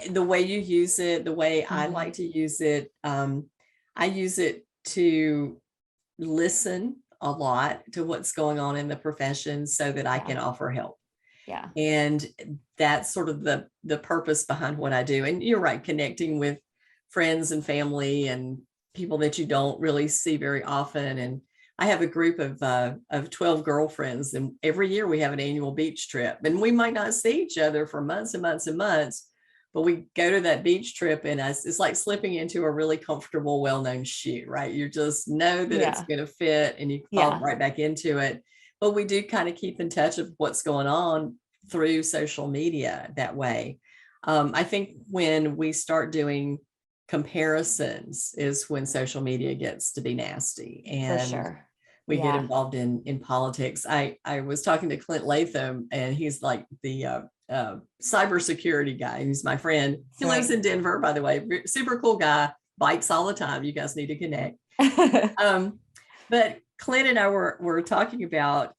the way you use it, the way I like to use it, I use it to listen a lot to what's going on in the profession so that I can offer help. And that's sort of the purpose behind what I do. And you're right, connecting with friends and family and people that you don't really see very often. And I have a group of 12 girlfriends, and every year we have an annual beach trip, and we might not see each other for months and months and months, but we go to that beach trip and it's like slipping into a really comfortable, well-known shoe, right? You just know that it's going to fit and you fall right back into it. But we do kind of keep in touch of what's going on through social media that way. I think when we start doing comparisons is when social media gets to be nasty. And for sure. We get involved in politics. I was talking to Clint Latham, and he's like the cybersecurity guy. He's my friend. He lives in Denver, by the way. Super cool guy. Bikes all the time. You guys need to connect. But Clint and I were talking about,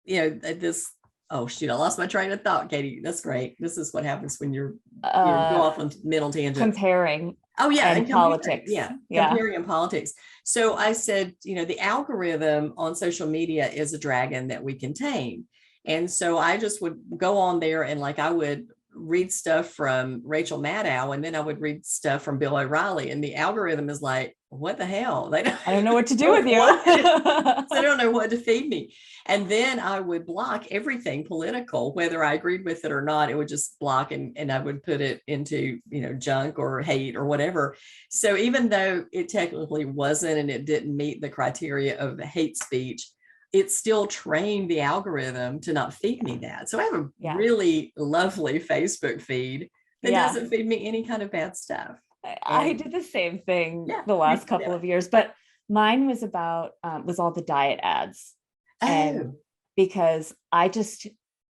this. Oh shoot! I lost my train of thought, Katie. That's great. This is what happens when you go off on mental tangents. Comparing. Oh yeah, and politics. Yeah, Yeah. comparing in politics. So I said, the algorithm on social media is a dragon that we can tame. And so I just would go on there and like I would read stuff from Rachel Maddow and then I would read stuff from Bill O'Reilly. And the algorithm is like, what the hell? They don't, I don't know what to do with you. they don't know what to feed me. And then I would block everything political, whether I agreed with it or not. It would just block and I would put it into, junk or hate or whatever. So even though it technically wasn't and it didn't meet the criteria of hate speech, it still trained the algorithm to not feed me that. So I have a really lovely Facebook feed that doesn't feed me any kind of bad stuff. I did the same thing the last couple of years, but mine was about, was all the diet ads. And because I just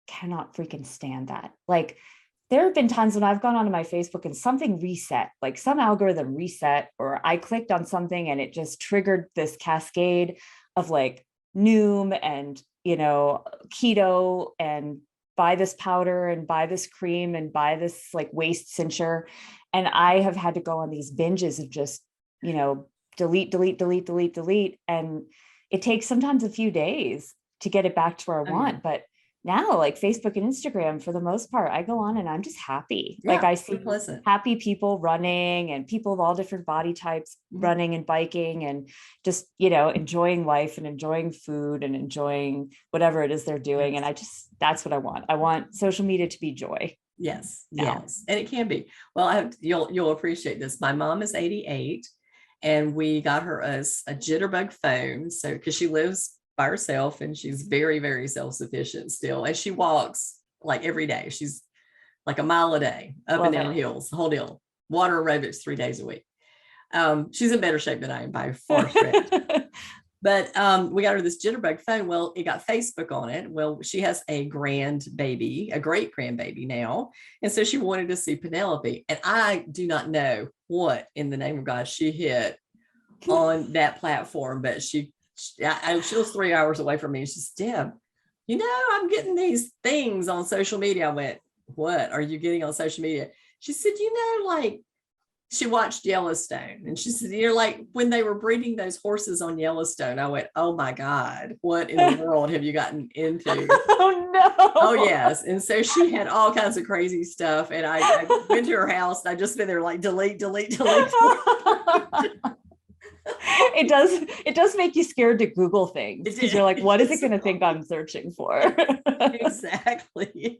cannot freaking stand that. Like there have been times when I've gone onto my Facebook and something reset, like some algorithm reset, or I clicked on something and it just triggered this cascade of like Noom and, keto and buy this powder and buy this cream and buy this like waist cincher. And I have had to go on these binges of just, delete. And it takes sometimes a few days to get it back to where I want. But now like Facebook and Instagram, for the most part, I go on and I'm just happy. Like I see happy people running and people of all different body types running and biking and just, enjoying life and enjoying food and enjoying whatever it is they're doing. And that's what I want. I want social media to be joy. Yes. Yes. And it can be. Well, you'll appreciate this. My mom is 88 and we got her a jitterbug phone. So, cause she lives by herself and she's very, very self-sufficient still. And she walks like every day. She's like a mile a day, up and down hills, the whole deal. Water aerobics 3 days a week. She's in better shape than I am by far stretch. But we got her this jitterbug phone. Well, it got Facebook on it. Well, she has a great grandbaby now. And so she wanted to see Penelope. And I do not know what in the name of God she hit on that platform, but she was 3 hours away from me. And she said, Deb, I'm getting these things on social media. I went, what are you getting on social media? She said, like she watched Yellowstone and she said, like when they were breeding those horses on Yellowstone, I went, oh my God, what in the world have you gotten into? Oh no. Oh yes. And so she had all kinds of crazy stuff. And I went to her house and I just been there like delete. It does make you scared to Google things because you're like, what is it going to think I'm searching for? Exactly.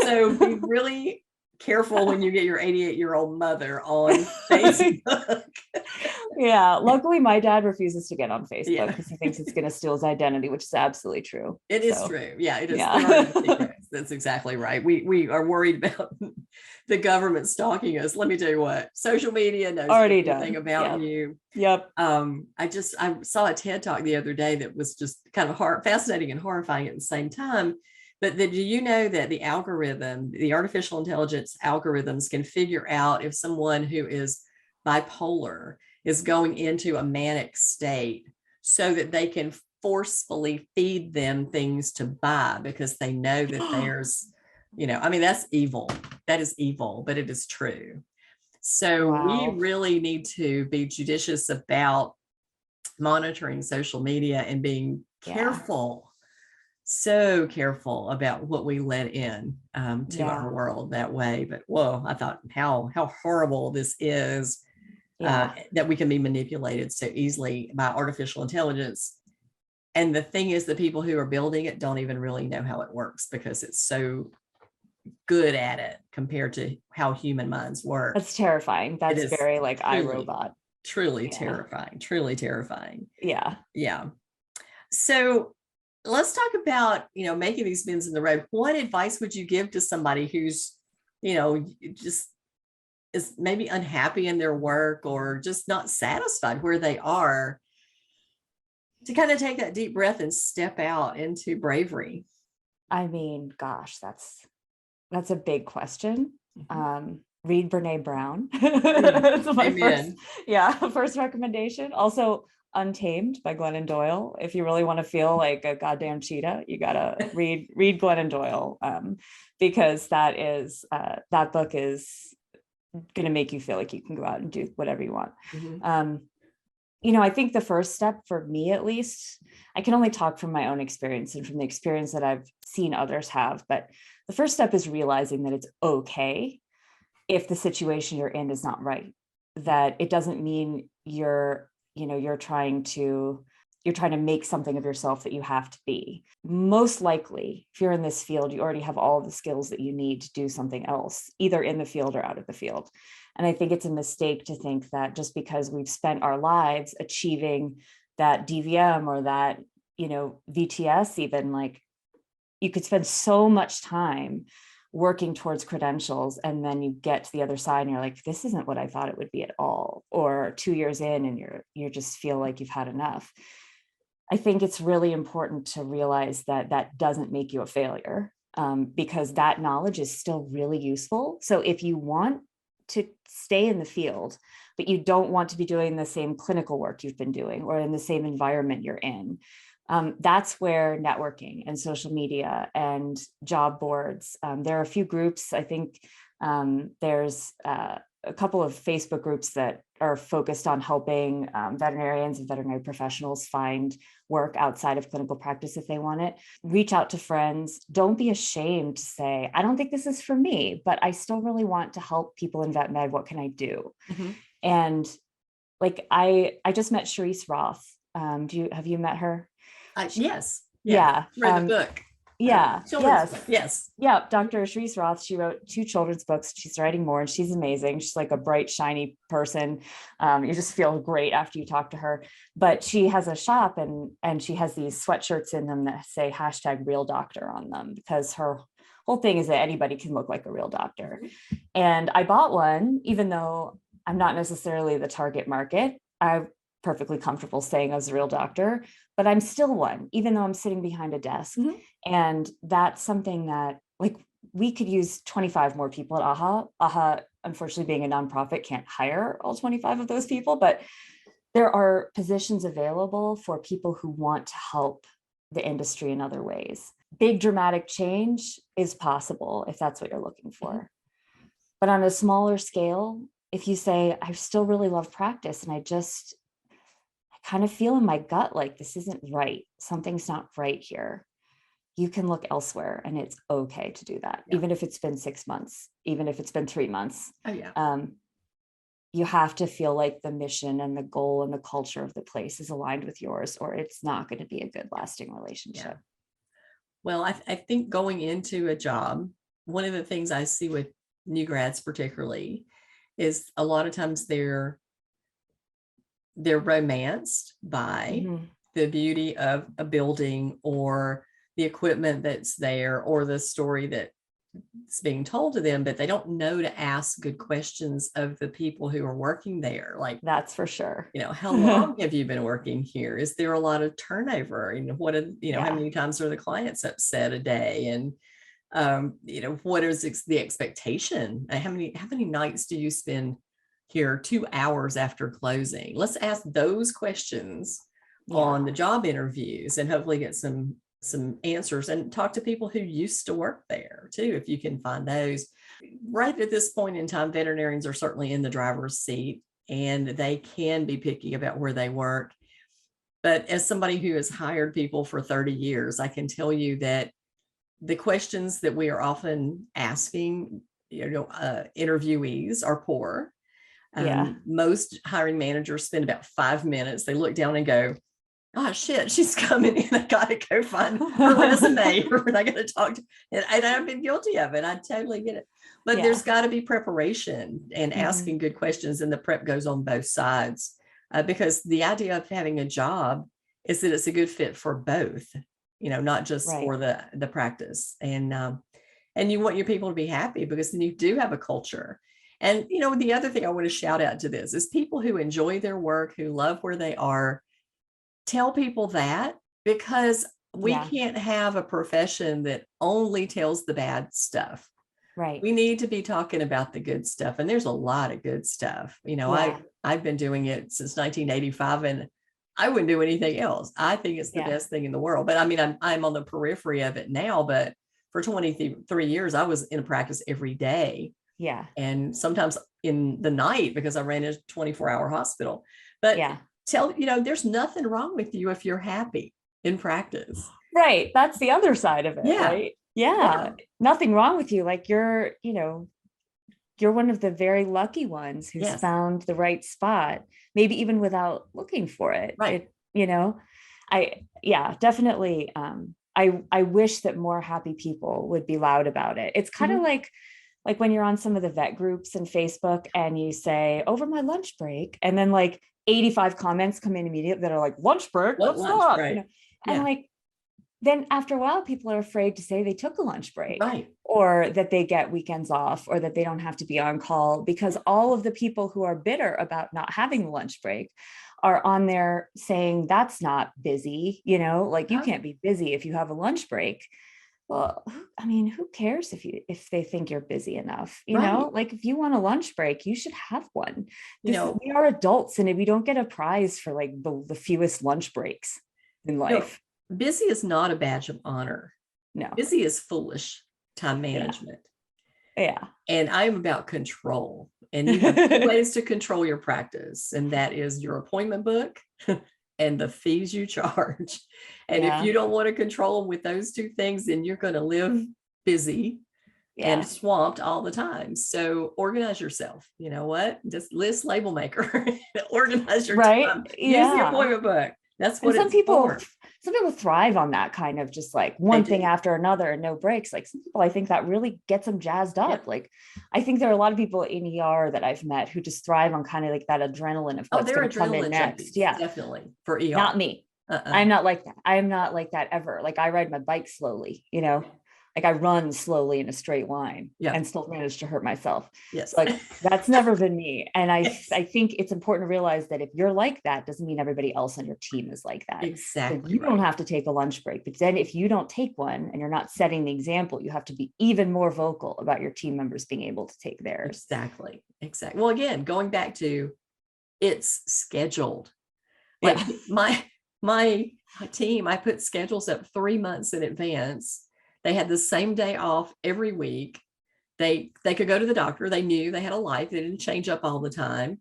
So be really careful when you get your 88-year-old mother on Facebook. Yeah. Luckily, my dad refuses to get on Facebook because he thinks it's going to steal his identity, which is absolutely true. It is true. Yeah, it is. Yeah. That's exactly right. We are worried about the government stalking us. Let me tell you what, social media knows everything about you. Yep. I saw a TED talk the other day that was just kind of fascinating and horrifying at the same time. But do you know that the artificial intelligence algorithms can figure out if someone who is bipolar is going into a manic state so that they can forcefully feed them things to buy because they know that there's, that's evil. That is evil, but it is true. So we really need to be judicious about monitoring social media and being careful. So careful about what we let in to our world that way. But whoa, I thought how horrible this is that we can be manipulated so easily by artificial intelligence. And the thing is, the people who are building it don't even really know how it works because it's so good at it compared to how human minds work. That's terrifying. That's very like iRobot. Truly terrifying. Yeah. Yeah. So let's talk about, making these bends in the road. What advice would you give to somebody who's, just is maybe unhappy in their work or just not satisfied where they are, to kind of take that deep breath and step out into bravery? I mean, gosh, that's a big question. Read Brene Brown. That's my first recommendation. Also, Untamed by Glennon Doyle. If you really want to feel like a goddamn cheetah, you gotta read Glennon Doyle, because that book is going to make you feel like you can go out and do whatever you want. Mm-hmm. I think the first step for me, at least, I can only talk from my own experience and from the experience that I've seen others have, but the first step is realizing that it's okay if the situation you're in is not right, that it doesn't mean you're trying to make something of yourself that you have to be. Most likely, if you're in this field, you already have all the skills that you need to do something else, either in the field or out of the field. And I think it's a mistake to think that just because we've spent our lives achieving that DVM or that, VTS, even, like, you could spend so much time working towards credentials, and then you get to the other side and you're like, this isn't what I thought it would be at all. Or 2 years in and you just feel like you've had enough. I think it's really important to realize that that doesn't make you a failure, because that knowledge is still really useful. So if you want to stay in the field, but you don't want to be doing the same clinical work you've been doing or in the same environment you're in, that's where networking and social media and job boards, there are a few groups. I think there's a couple of Facebook groups that are focused on helping veterinarians and veterinary professionals find work outside of clinical practice if they want it. Reach out to friends. Don't be ashamed to say, I don't think this is for me, but I still really want to help people in vet med. What can I do? Mm-hmm. And like, I just met Charisse Roth. Have you met her? Yes. Yeah. Read the book. Yeah. Children's Yes. book. Yes. Yeah. Dr. Charisse Roth, she wrote 2 children's books. She's writing more and she's amazing. She's like a bright, shiny person. You just feel great after you talk to her, but she has a shop and she has these sweatshirts in them that say #RealDoctor on them, because her whole thing is that anybody can look like a real doctor. And I bought one, even though I'm not necessarily the target market. I'm perfectly comfortable saying I was a real doctor, but I'm still one, even though I'm sitting behind a desk. Mm-hmm. And that's something that, like, we could use 25 more people at AHA. AHA, unfortunately, being a nonprofit, can't hire all 25 of those people, but there are positions available for people who want to help the industry in other ways. Big dramatic change is possible if that's what you're looking for. Mm-hmm. But on a smaller scale, if you say, I still really love practice and I kind of feel in my gut like this isn't right, something's not right here, you can look elsewhere, and it's okay to do that. Yeah. Even if it's been 6 months, even if it's been 3 months. Oh, yeah. You have to feel like the mission and the goal and the culture of the place is aligned with yours, or it's not going to be a good lasting relationship. Yeah. Well, I think going into a job, one of the things I see with new grads particularly is a lot of times they're romanced by mm-hmm. the beauty of a building or the equipment that's there or the story that's being told to them, but they don't know to ask good questions of the people who are working there. Like, that's for sure. How long have you been working here? Is there a lot of turnover? How many times are the clients upset a day? And what is the expectation? How many nights do you spend here 2 hours after closing? Let's ask those questions on the job interviews and hopefully get some answers, and talk to people who used to work there too, if you can find those. Right at this point in time, veterinarians are certainly in the driver's seat and they can be picky about where they work. But as somebody who has hired people for 30 years, I can tell you that the questions that we are often asking, interviewees are poor. Most hiring managers spend about 5 minutes. They look down and go, oh shit, she's coming in. I got to go find her resume, and I got to talk to, and I've been guilty of it. I totally get it. But there's got to be preparation and asking good questions, and the prep goes on both sides, because the idea of having a job is that it's a good fit for both, not just for the practice. And you want your people to be happy, because then you do have a culture. And, the other thing I want to shout out to this is people who enjoy their work, who love where they are. Tell people that, because we can't have a profession that only tells the bad stuff. Right. We need to be talking about the good stuff. And there's a lot of good stuff. I've been doing it since 1985 and I wouldn't do anything else. I think it's the best thing in the world. But I mean, I'm on the periphery of it now, but for 23 years, I was in a practice every day. Yeah. and sometimes in the night because I ran a 24-hour hospital. But Yeah. there's nothing wrong with you if you're happy in practice. Right. That's the other side of it, Yeah. right? Yeah. Yeah. Nothing wrong with you. Like you're one of the very lucky ones who's Yes. found the right spot, maybe even without looking for it. Right. Yeah, definitely. I wish that more happy people would be loud about it. It's kind of Mhm. like when you're on some of the vet groups and Facebook and you say over my lunch break, and then like 85 comments come in immediately that are like, lunch break, What what's lunch? that? Right. And Yeah. like, then after a while, people are afraid to say they took a lunch break, Right. or that they get weekends off, or that they don't have to be on call, because all of the people who are bitter about not having the lunch break are on there saying that's not busy, like you Huh? can't be busy if you have a lunch break. Well, I mean, who cares if they think you're busy enough, Right. like if you want a lunch break, you should have one. You know, We are adults, and if we don't get a prize for like the fewest lunch breaks in you know, life. busy is not a badge of honor. No. Busy is foolish time Yeah. management. Yeah. And I'm about control. And you have two ways to control your practice, and that is your appointment book and the fees you charge. And if Yeah. you don't want to control them with those two things, then you're going to live busy and Yeah. swamped all the time. So organize yourself. You know what? Just list label maker, organize your Right. time, use the Yeah. appointment book. That's And what it's for. some people thrive on that kind of just like They one thing do. after another and no breaks. Like some people, I think that really gets them jazzed Yeah. up. Like I think there are a lot of people in ER that I've met who just thrive on kind of like that adrenaline of Oh, what's they're going to come in adrenaline next. junkies, Yeah. definitely for ER. Not me. Uh-uh. I'm not like that. I'm not like that ever. Like I ride my bike slowly, like I run slowly in a straight line Yeah. and still manage to hurt myself. Yes. So like that's never been me. And Yes. I think it's important to realize that if you're like that, doesn't mean everybody else on your team is like that. So Exactly you don't right. have to take a lunch break. But then if you don't take one and you're not setting the example, you have to be even more vocal about your team members being able to take theirs. Exactly. Exactly. Well, again, going back to it's scheduled. Like Yeah. my team, I put schedules up 3 months in advance. They had the same day off every week. They could go to the doctor. They knew they had a life. They didn't change up all the time.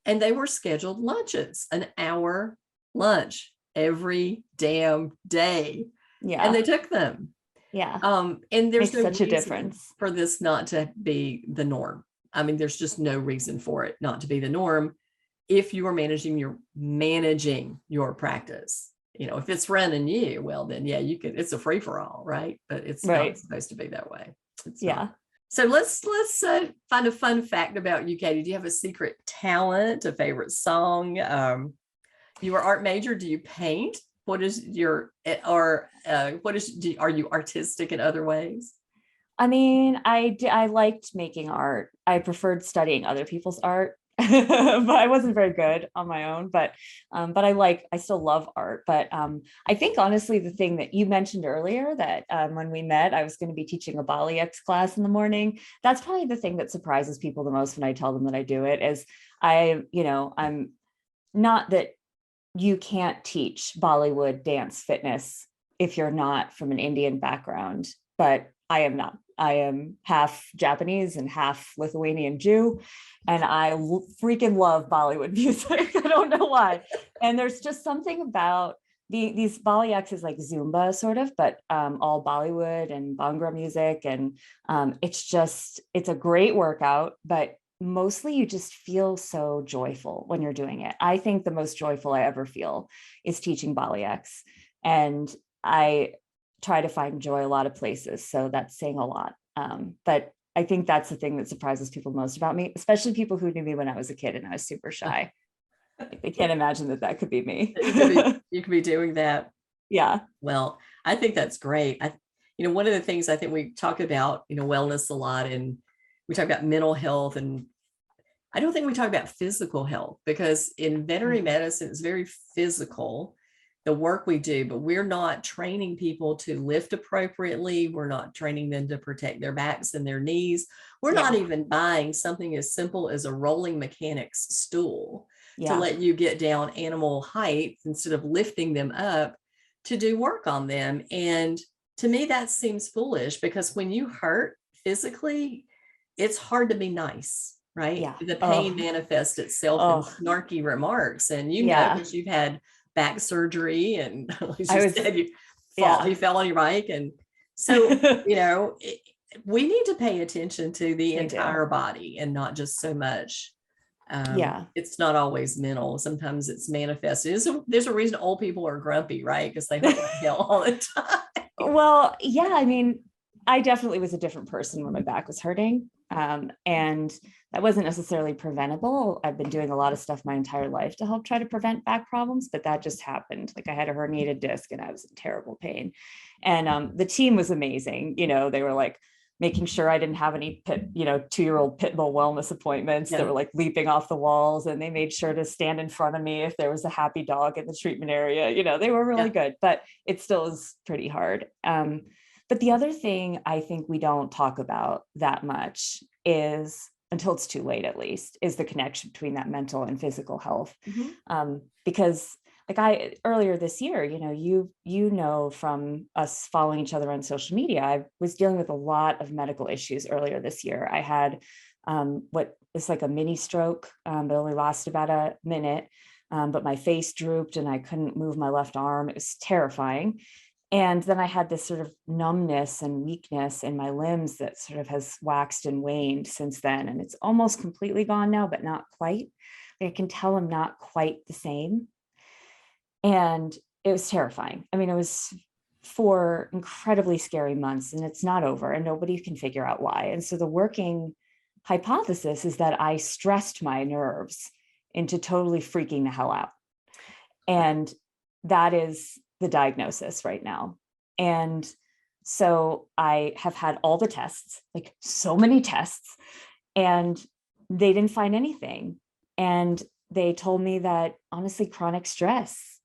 And they were scheduled lunches, an hour lunch every damn day. And Yeah. they took them. Yeah. And there's Makes no such a reason difference. for this not to be the norm. I mean, there's just no reason for it not to be the norm if you are managing your practice. If it's running you, well, then yeah, you can. It's a free for all, right? But it's not Right. supposed to be that way. It's Yeah. not. So let's find a fun fact about you, Katie. Do you have a secret talent, a favorite song? You are art major. Do you paint? What is your or what is? Are you artistic in other ways? I mean, I liked making art. I preferred studying other people's art, but I wasn't very good on my own. But I still love art. But I think honestly, the thing that you mentioned earlier, that when we met, I was going to be teaching a Bali X class in the morning. That's probably the thing that surprises people the most when I tell them that I do it. Is I'm not that you can't teach Bollywood dance fitness if you're not from an Indian background, but I am not. I am half Japanese and half Lithuanian Jew, and I freaking love Bollywood music. I don't know why. And there's just something about these Bali X is like Zumba sort of, but all Bollywood and Bhangra music. And it's a great workout, but mostly you just feel so joyful when you're doing it. I think the most joyful I ever feel is teaching Bali X. And I try to find joy a lot of places. So that's saying a lot. But I think that's the thing that surprises people most about me, especially people who knew me when I was a kid and I was super shy. Like, they can't imagine that could be me. You could be doing that. Yeah. Well, I think that's great. One of the things I think we talk about, wellness a lot, and we talk about mental health, and I don't think we talk about physical health, because in veterinary medicine, it's very physical, the work we do, but we're not training people to lift appropriately. We're not training them to protect their backs and their knees. We're not even buying something as simple as a rolling mechanics stool to let you get down animal height instead of lifting them up to do work on them. And to me, that seems foolish, because when you hurt physically, it's hard to be nice, right? Yeah. The pain Oh, manifests itself in oh, snarky remarks. And you know, yeah. because you've had back surgery and as I you was, said, yeah. you fell on your bike. And so, you know, we need to pay attention to the We do. entire body and not just so much. Yeah. It's not always mental. Sometimes it's manifested. There's a reason old people are grumpy, right? Because they hurt like hell all the time. Well, yeah, I mean, I definitely was a different person when my back was hurting. And that wasn't necessarily preventable. I've been doing a lot of stuff my entire life to help try to prevent back problems, but that just happened. Like I had a herniated disc and I was in terrible pain. And the team was amazing. You know, they were like making sure I didn't have any 2-year-old pit bull wellness appointments that were like leaping off the walls. And they made sure to stand in front of me if there was a happy dog in the treatment area. You know, they were really good, but it still is pretty hard. But the other thing I think we don't talk about that much is, until it's too late at least, is the connection between that mental and physical health. Because like earlier this year, you know, from us following each other on social media, I was dealing with a lot of medical issues earlier this year. I had what is like a mini stroke, but only lasted about a minute. But my face drooped and I couldn't move my left arm. It was terrifying. And then I had this sort of numbness and weakness in my limbs that sort of has waxed and waned since then. And it's almost completely gone now, but not quite. Like I can tell I'm not quite the same. And it was terrifying. I mean, it was 4 incredibly scary months and it's not over and nobody can figure out why. And so the working hypothesis is that I stressed my nerves into totally freaking the hell out. And that is the diagnosis right now. And so I have had all the tests, like so many tests, and they didn't find anything. And they told me that honestly, chronic stress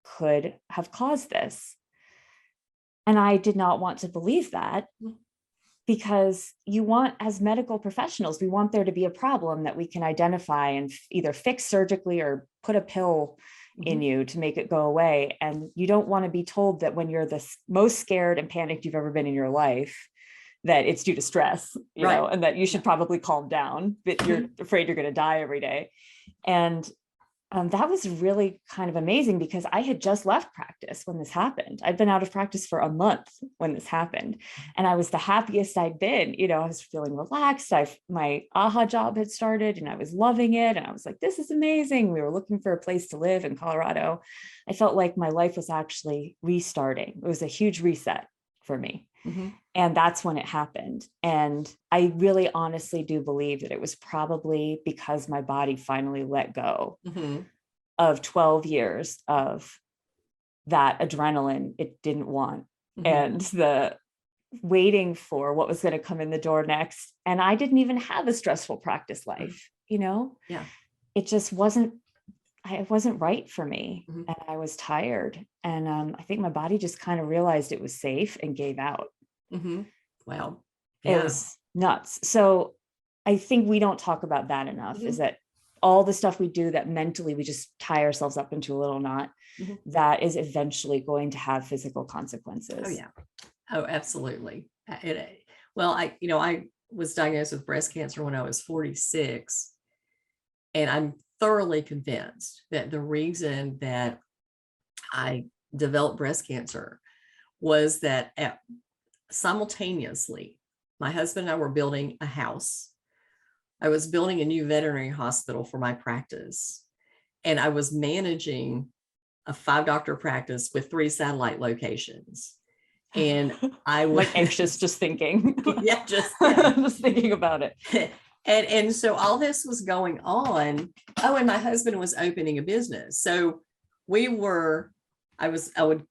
could have caused this. And I did not want to believe that, because you want, as medical professionals, we want there to be a problem that we can identify and either fix surgically or put a pill in you to make it go away. And you don't want to be told that when you're the most scared and panicked you've ever been in your life, that it's due to stress, you know, and that you should probably calm down, but you're afraid you're going to die every day. And that was really kind of amazing, because I had just left practice when this happened. I'd been out of practice for a month when this happened. And I was the happiest I'd been. You know, I was feeling relaxed. My AHA job had started and I was loving it. And I was like, this is amazing. We were looking for a place to live in Colorado. I felt like my life was actually restarting. It was a huge reset for me. And that's when it happened. And I really honestly do believe that it was probably because my body finally let go of 12 years of that adrenaline it didn't want, and the waiting for what was going to come in the door next. And I didn't even have a stressful practice life, you know? It just wasn't right for me. And I was tired. And I think my body just kind of realized it was safe and gave out. Wow. It was nuts. So I think we don't talk about that enough, is that all the stuff we do that mentally we just tie ourselves up into a little knot, that is eventually going to have physical consequences. Oh yeah. Oh, absolutely. Well, I was diagnosed with breast cancer when I was 46, and I'm thoroughly convinced that the reason that I developed breast cancer was that simultaneously, my husband and I were building a house. I was building a new veterinary hospital for my practice, and I was managing a 5-doctor practice with 3 satellite locations. And I was like anxious just thinking. just thinking about it. And so all this was going on. Oh, and my husband was opening a business. So I would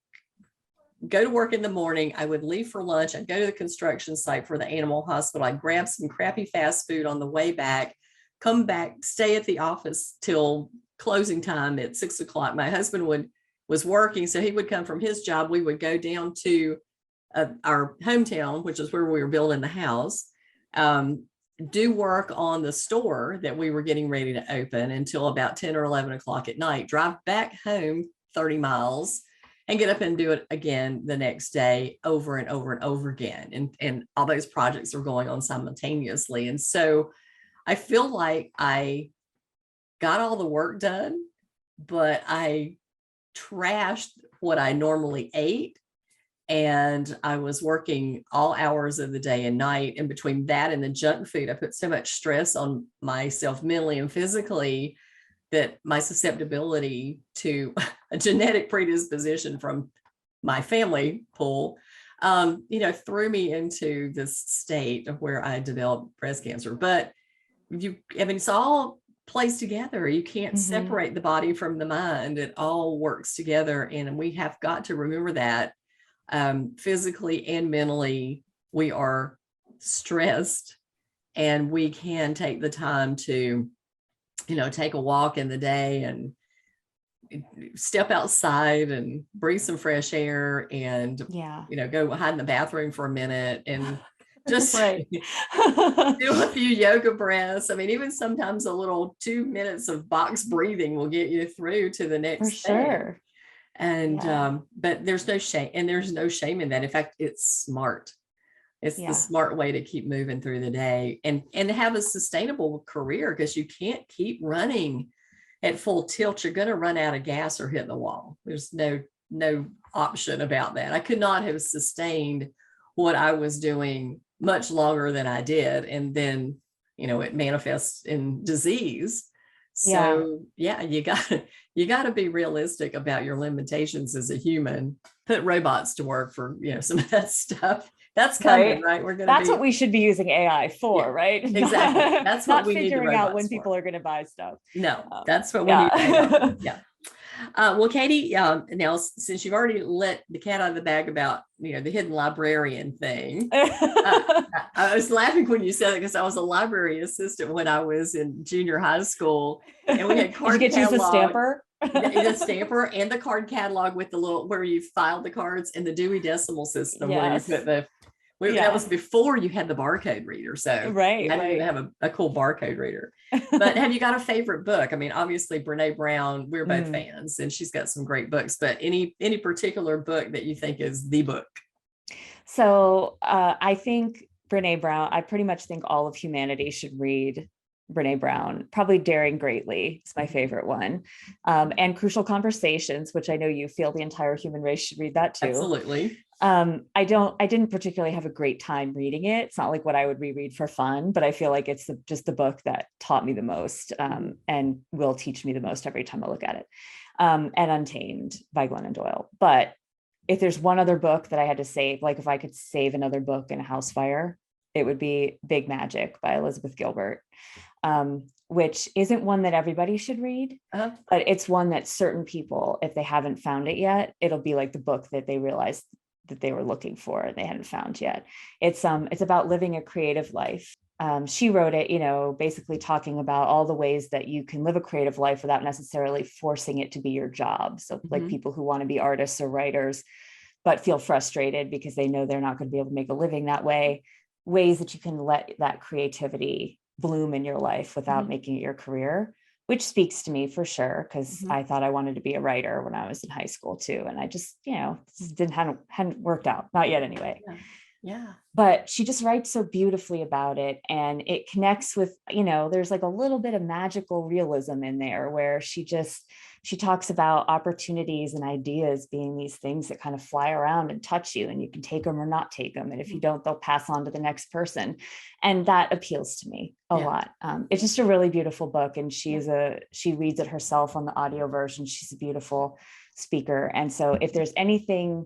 go to work in the morning. I would leave for lunch. I'd go to the construction site for the animal hospital. I'd grab some crappy fast food on the way back, come back, stay at the office till closing time at 6 o'clock. My husband was working, so he would come from his job. We would go down to our hometown, which is where we were building the house, do work on the store that we were getting ready to open until about 10 or 11 o'clock at night, drive back home 30 miles, and get up and do it again the next day over and over and over again. And all those projects are going on simultaneously. And so I feel like I got all the work done, but I trashed what I normally ate. And I was working all hours of the day and night. And between that and the junk food, I put so much stress on myself mentally and physically that my susceptibility to a genetic predisposition from my family pool, threw me into this state of where I developed breast cancer. But it's all plays together. You can't separate the body from the mind. It all works together. And we have got to remember that physically and mentally, we are stressed, and we can take the time to, take a walk in the day and step outside and breathe some fresh air and, go hide in the bathroom for a minute and just right. do a few yoga breaths. I mean, even sometimes a little 2 minutes of box breathing will get you through to the next For sure. And, but there's no shame, and there's no shame in that. In fact, it's smart. It's the smart way to keep moving through the day and have a sustainable career, because you can't keep running at full tilt. You're going to run out of gas or hit the wall. There's no option about that. I could not have sustained what I was doing much longer than I did. And then, it manifests in disease. So you got to be realistic about your limitations as a human. Put robots to work for, some of that stuff. That's coming, right? That's what we should be using AI for, right? Exactly. That's what we need the robots for. Not figuring out when people are going to buy stuff. No, that's what we need AI for. Yeah. Well, Katie, now since you've already let the cat out of the bag about, the hidden librarian thing, I was laughing when you said it, because I was a library assistant when I was in junior high school, and we had card Did you get to use the stamper? The stamper and the card catalog with the little, where you filed the cards, and the Dewey Decimal System, where you put that was before you had the barcode reader. So I didn't even have a cool barcode reader. But have you got a favorite book? I mean, obviously Brene Brown, we're both fans, and she's got some great books, but any particular book that you think is the book? So I think Brene Brown, I pretty much think all of humanity should read Brene Brown. Probably Daring Greatly is my favorite one. And Crucial Conversations, which I know you feel the entire human race should read that too. Absolutely. I didn't particularly have a great time reading it. It's not like what I would reread for fun, but I feel like it's just the book that taught me the most, and will teach me the most every time I look at it. And Untamed by Glennon Doyle. But if there's one other book that I had to save, like if I could save another book in a house fire, it would be Big Magic by Elizabeth Gilbert, which isn't one that everybody should read, but it's one that certain people, if they haven't found it yet, it'll be like the book that they realized that they were looking for and they hadn't found yet. It's about living a creative life. She wrote it, basically talking about all the ways that you can live a creative life without necessarily forcing it to be your job. So like people who want to be artists or writers, but feel frustrated because they know they're not going to be able to make a living that way, ways that you can let that creativity bloom in your life without making it your career, which speaks to me for sure, because I thought I wanted to be a writer when I was in high school too. And I just, hadn't worked out, not yet anyway. Yeah. But she just writes so beautifully about it. And it connects with, there's like a little bit of magical realism in there where she talks about opportunities and ideas being these things that kind of fly around and touch you, and you can take them or not take them. And if you don't, they'll pass on to the next person. And that appeals to me a lot. It's just a really beautiful book. And she reads it herself on the audio version. She's a beautiful speaker. And so if there's anything,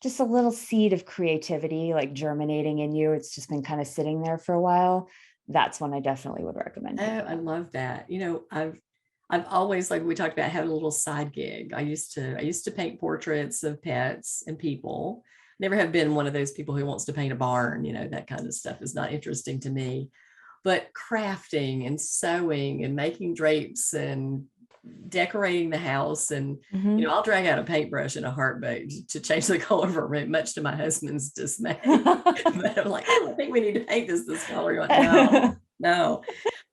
just a little seed of creativity, like germinating in you, it's just been kind of sitting there for a while, that's one I definitely would recommend. Oh, I love that. I've always, like we talked about, had a little side gig. I used to paint portraits of pets and people. Never have been one of those people who wants to paint a barn, that kind of stuff is not interesting to me. But crafting and sewing and making drapes and decorating the house, and I'll drag out a paintbrush in a heartbeat to change the color of a room, much to my husband's dismay. But I'm like, I think we need to paint this color. Like, no.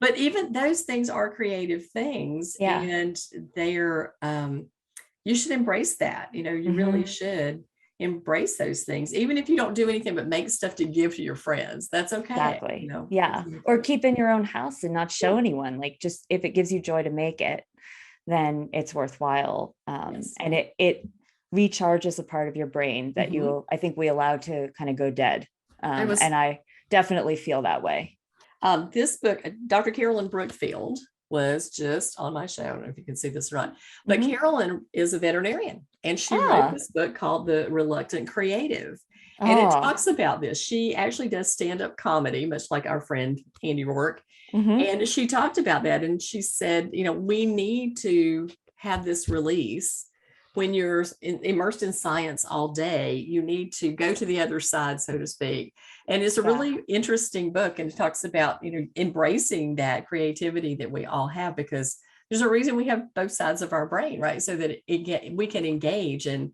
But even those things are creative things, and they're you should embrace that. You really should embrace those things, even if you don't do anything but make stuff to give to your friends. That's okay. Exactly. Yeah. Or keep in your own house and not show anyone. Like, just if it gives you joy to make it, then it's worthwhile. Yes. And it recharges a part of your brain that I think we allow to kind of go dead. And I definitely feel that way. This book, Dr. Carolyn Brookfield was just on my show. I don't know if you can see this or not, but Carolyn is a veterinarian, and she wrote this book called The Reluctant Creative. And it talks about this. She actually does stand-up comedy, much like our friend Andy Rourke. And she talked about that. And she said, we need to have this release. When you're immersed in science all day, you need to go to the other side, so to speak. And it's a really interesting book. And it talks about, embracing that creativity that we all have, because there's a reason we have both sides of our brain, right? So that we can engage. And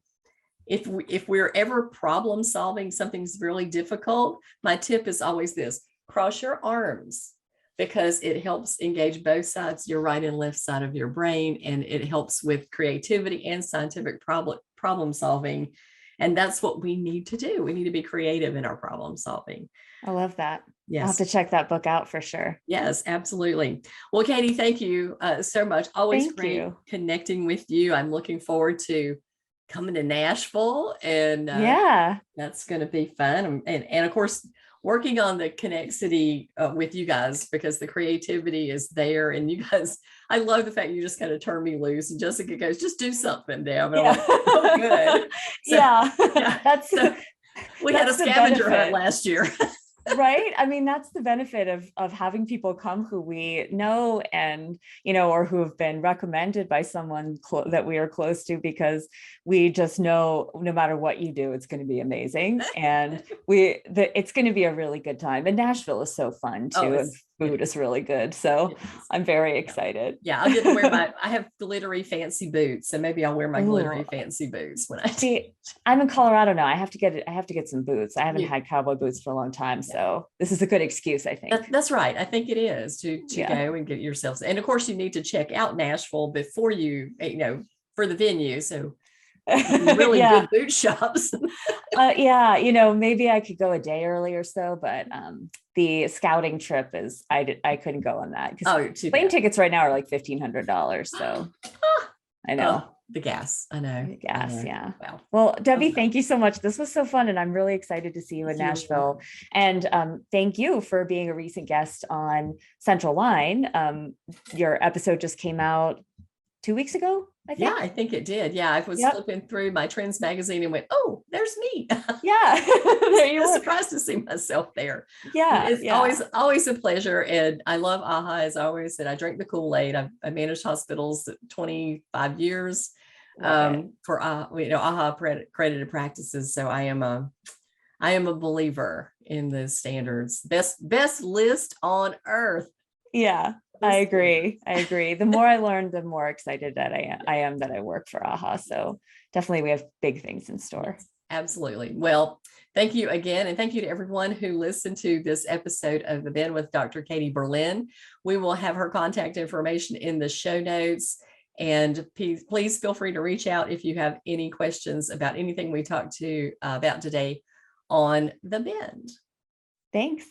if we're ever problem solving, something's really difficult, my tip is always this: cross your arms, because it helps engage both sides, your right and left side of your brain. And it helps with creativity and scientific problem solving. And that's what we need to do. We need to be creative in our problem solving. I love that. Yes. I'll have to check that book out for sure. Yes, absolutely. Well, Katie, thank you so much. Always great connecting with you. I'm looking forward to coming to Nashville, and that's going to be fun. And of course, working on the connexity with you guys, because the creativity is there. And you guys, I love the fact you just kind of turn me loose, and Jessica goes, just do something, Deb. And I'm like, oh, good. So, we had a scavenger hunt last year. Right. I mean, that's the benefit of having people come who we know, and, or who have been recommended by someone that we are close to, because we just know no matter what you do, it's going to be amazing. And it's going to be a really good time. And Nashville is so fun too. And food is really good. So I'm very excited. Yeah. I'll get to wear I have glittery fancy boots. So maybe I'll wear my glittery fancy boots when I see. I'm in Colorado now. I have to get some boots. I haven't had cowboy boots for a long time. So this is a good excuse, I think. That's right. I think think it is to go and get yourselves. And of course, you need to check out Nashville before you for the venue. So really good boot shops. Maybe I could go a day early or so, but the scouting trip is I couldn't go on that because plane tickets right now are like $1,500. So I know. The gas. I know. The gas. I know. Yeah. Wow. Well, Debbie, thank you so much. This was so fun. And I'm really excited to see you in Nashville. And thank you for being a recent guest on Central Line. Your episode just came out 2 weeks ago, I think. Yeah, I think it did. Yeah. I was flipping through my Trends magazine and went, oh, there's me. Yeah. There you were. I was surprised to see myself there. Yeah. It's always a pleasure. And I love AHA, as I always said. I drink the Kool-Aid. I managed hospitals 25 years for AHA accredited practices. So I am a believer in the standards. Best list on earth. Yeah. I agree. The more I learn, the more excited that I am that I work for AHA. So definitely we have big things in store. Yes, absolutely. Well, thank you again. And thank you to everyone who listened to this episode of The Ben with Dr. Katie Berlin. We will have her contact information in the show notes. And please feel free to reach out if you have any questions about anything we talked about today on The Bend. Thanks.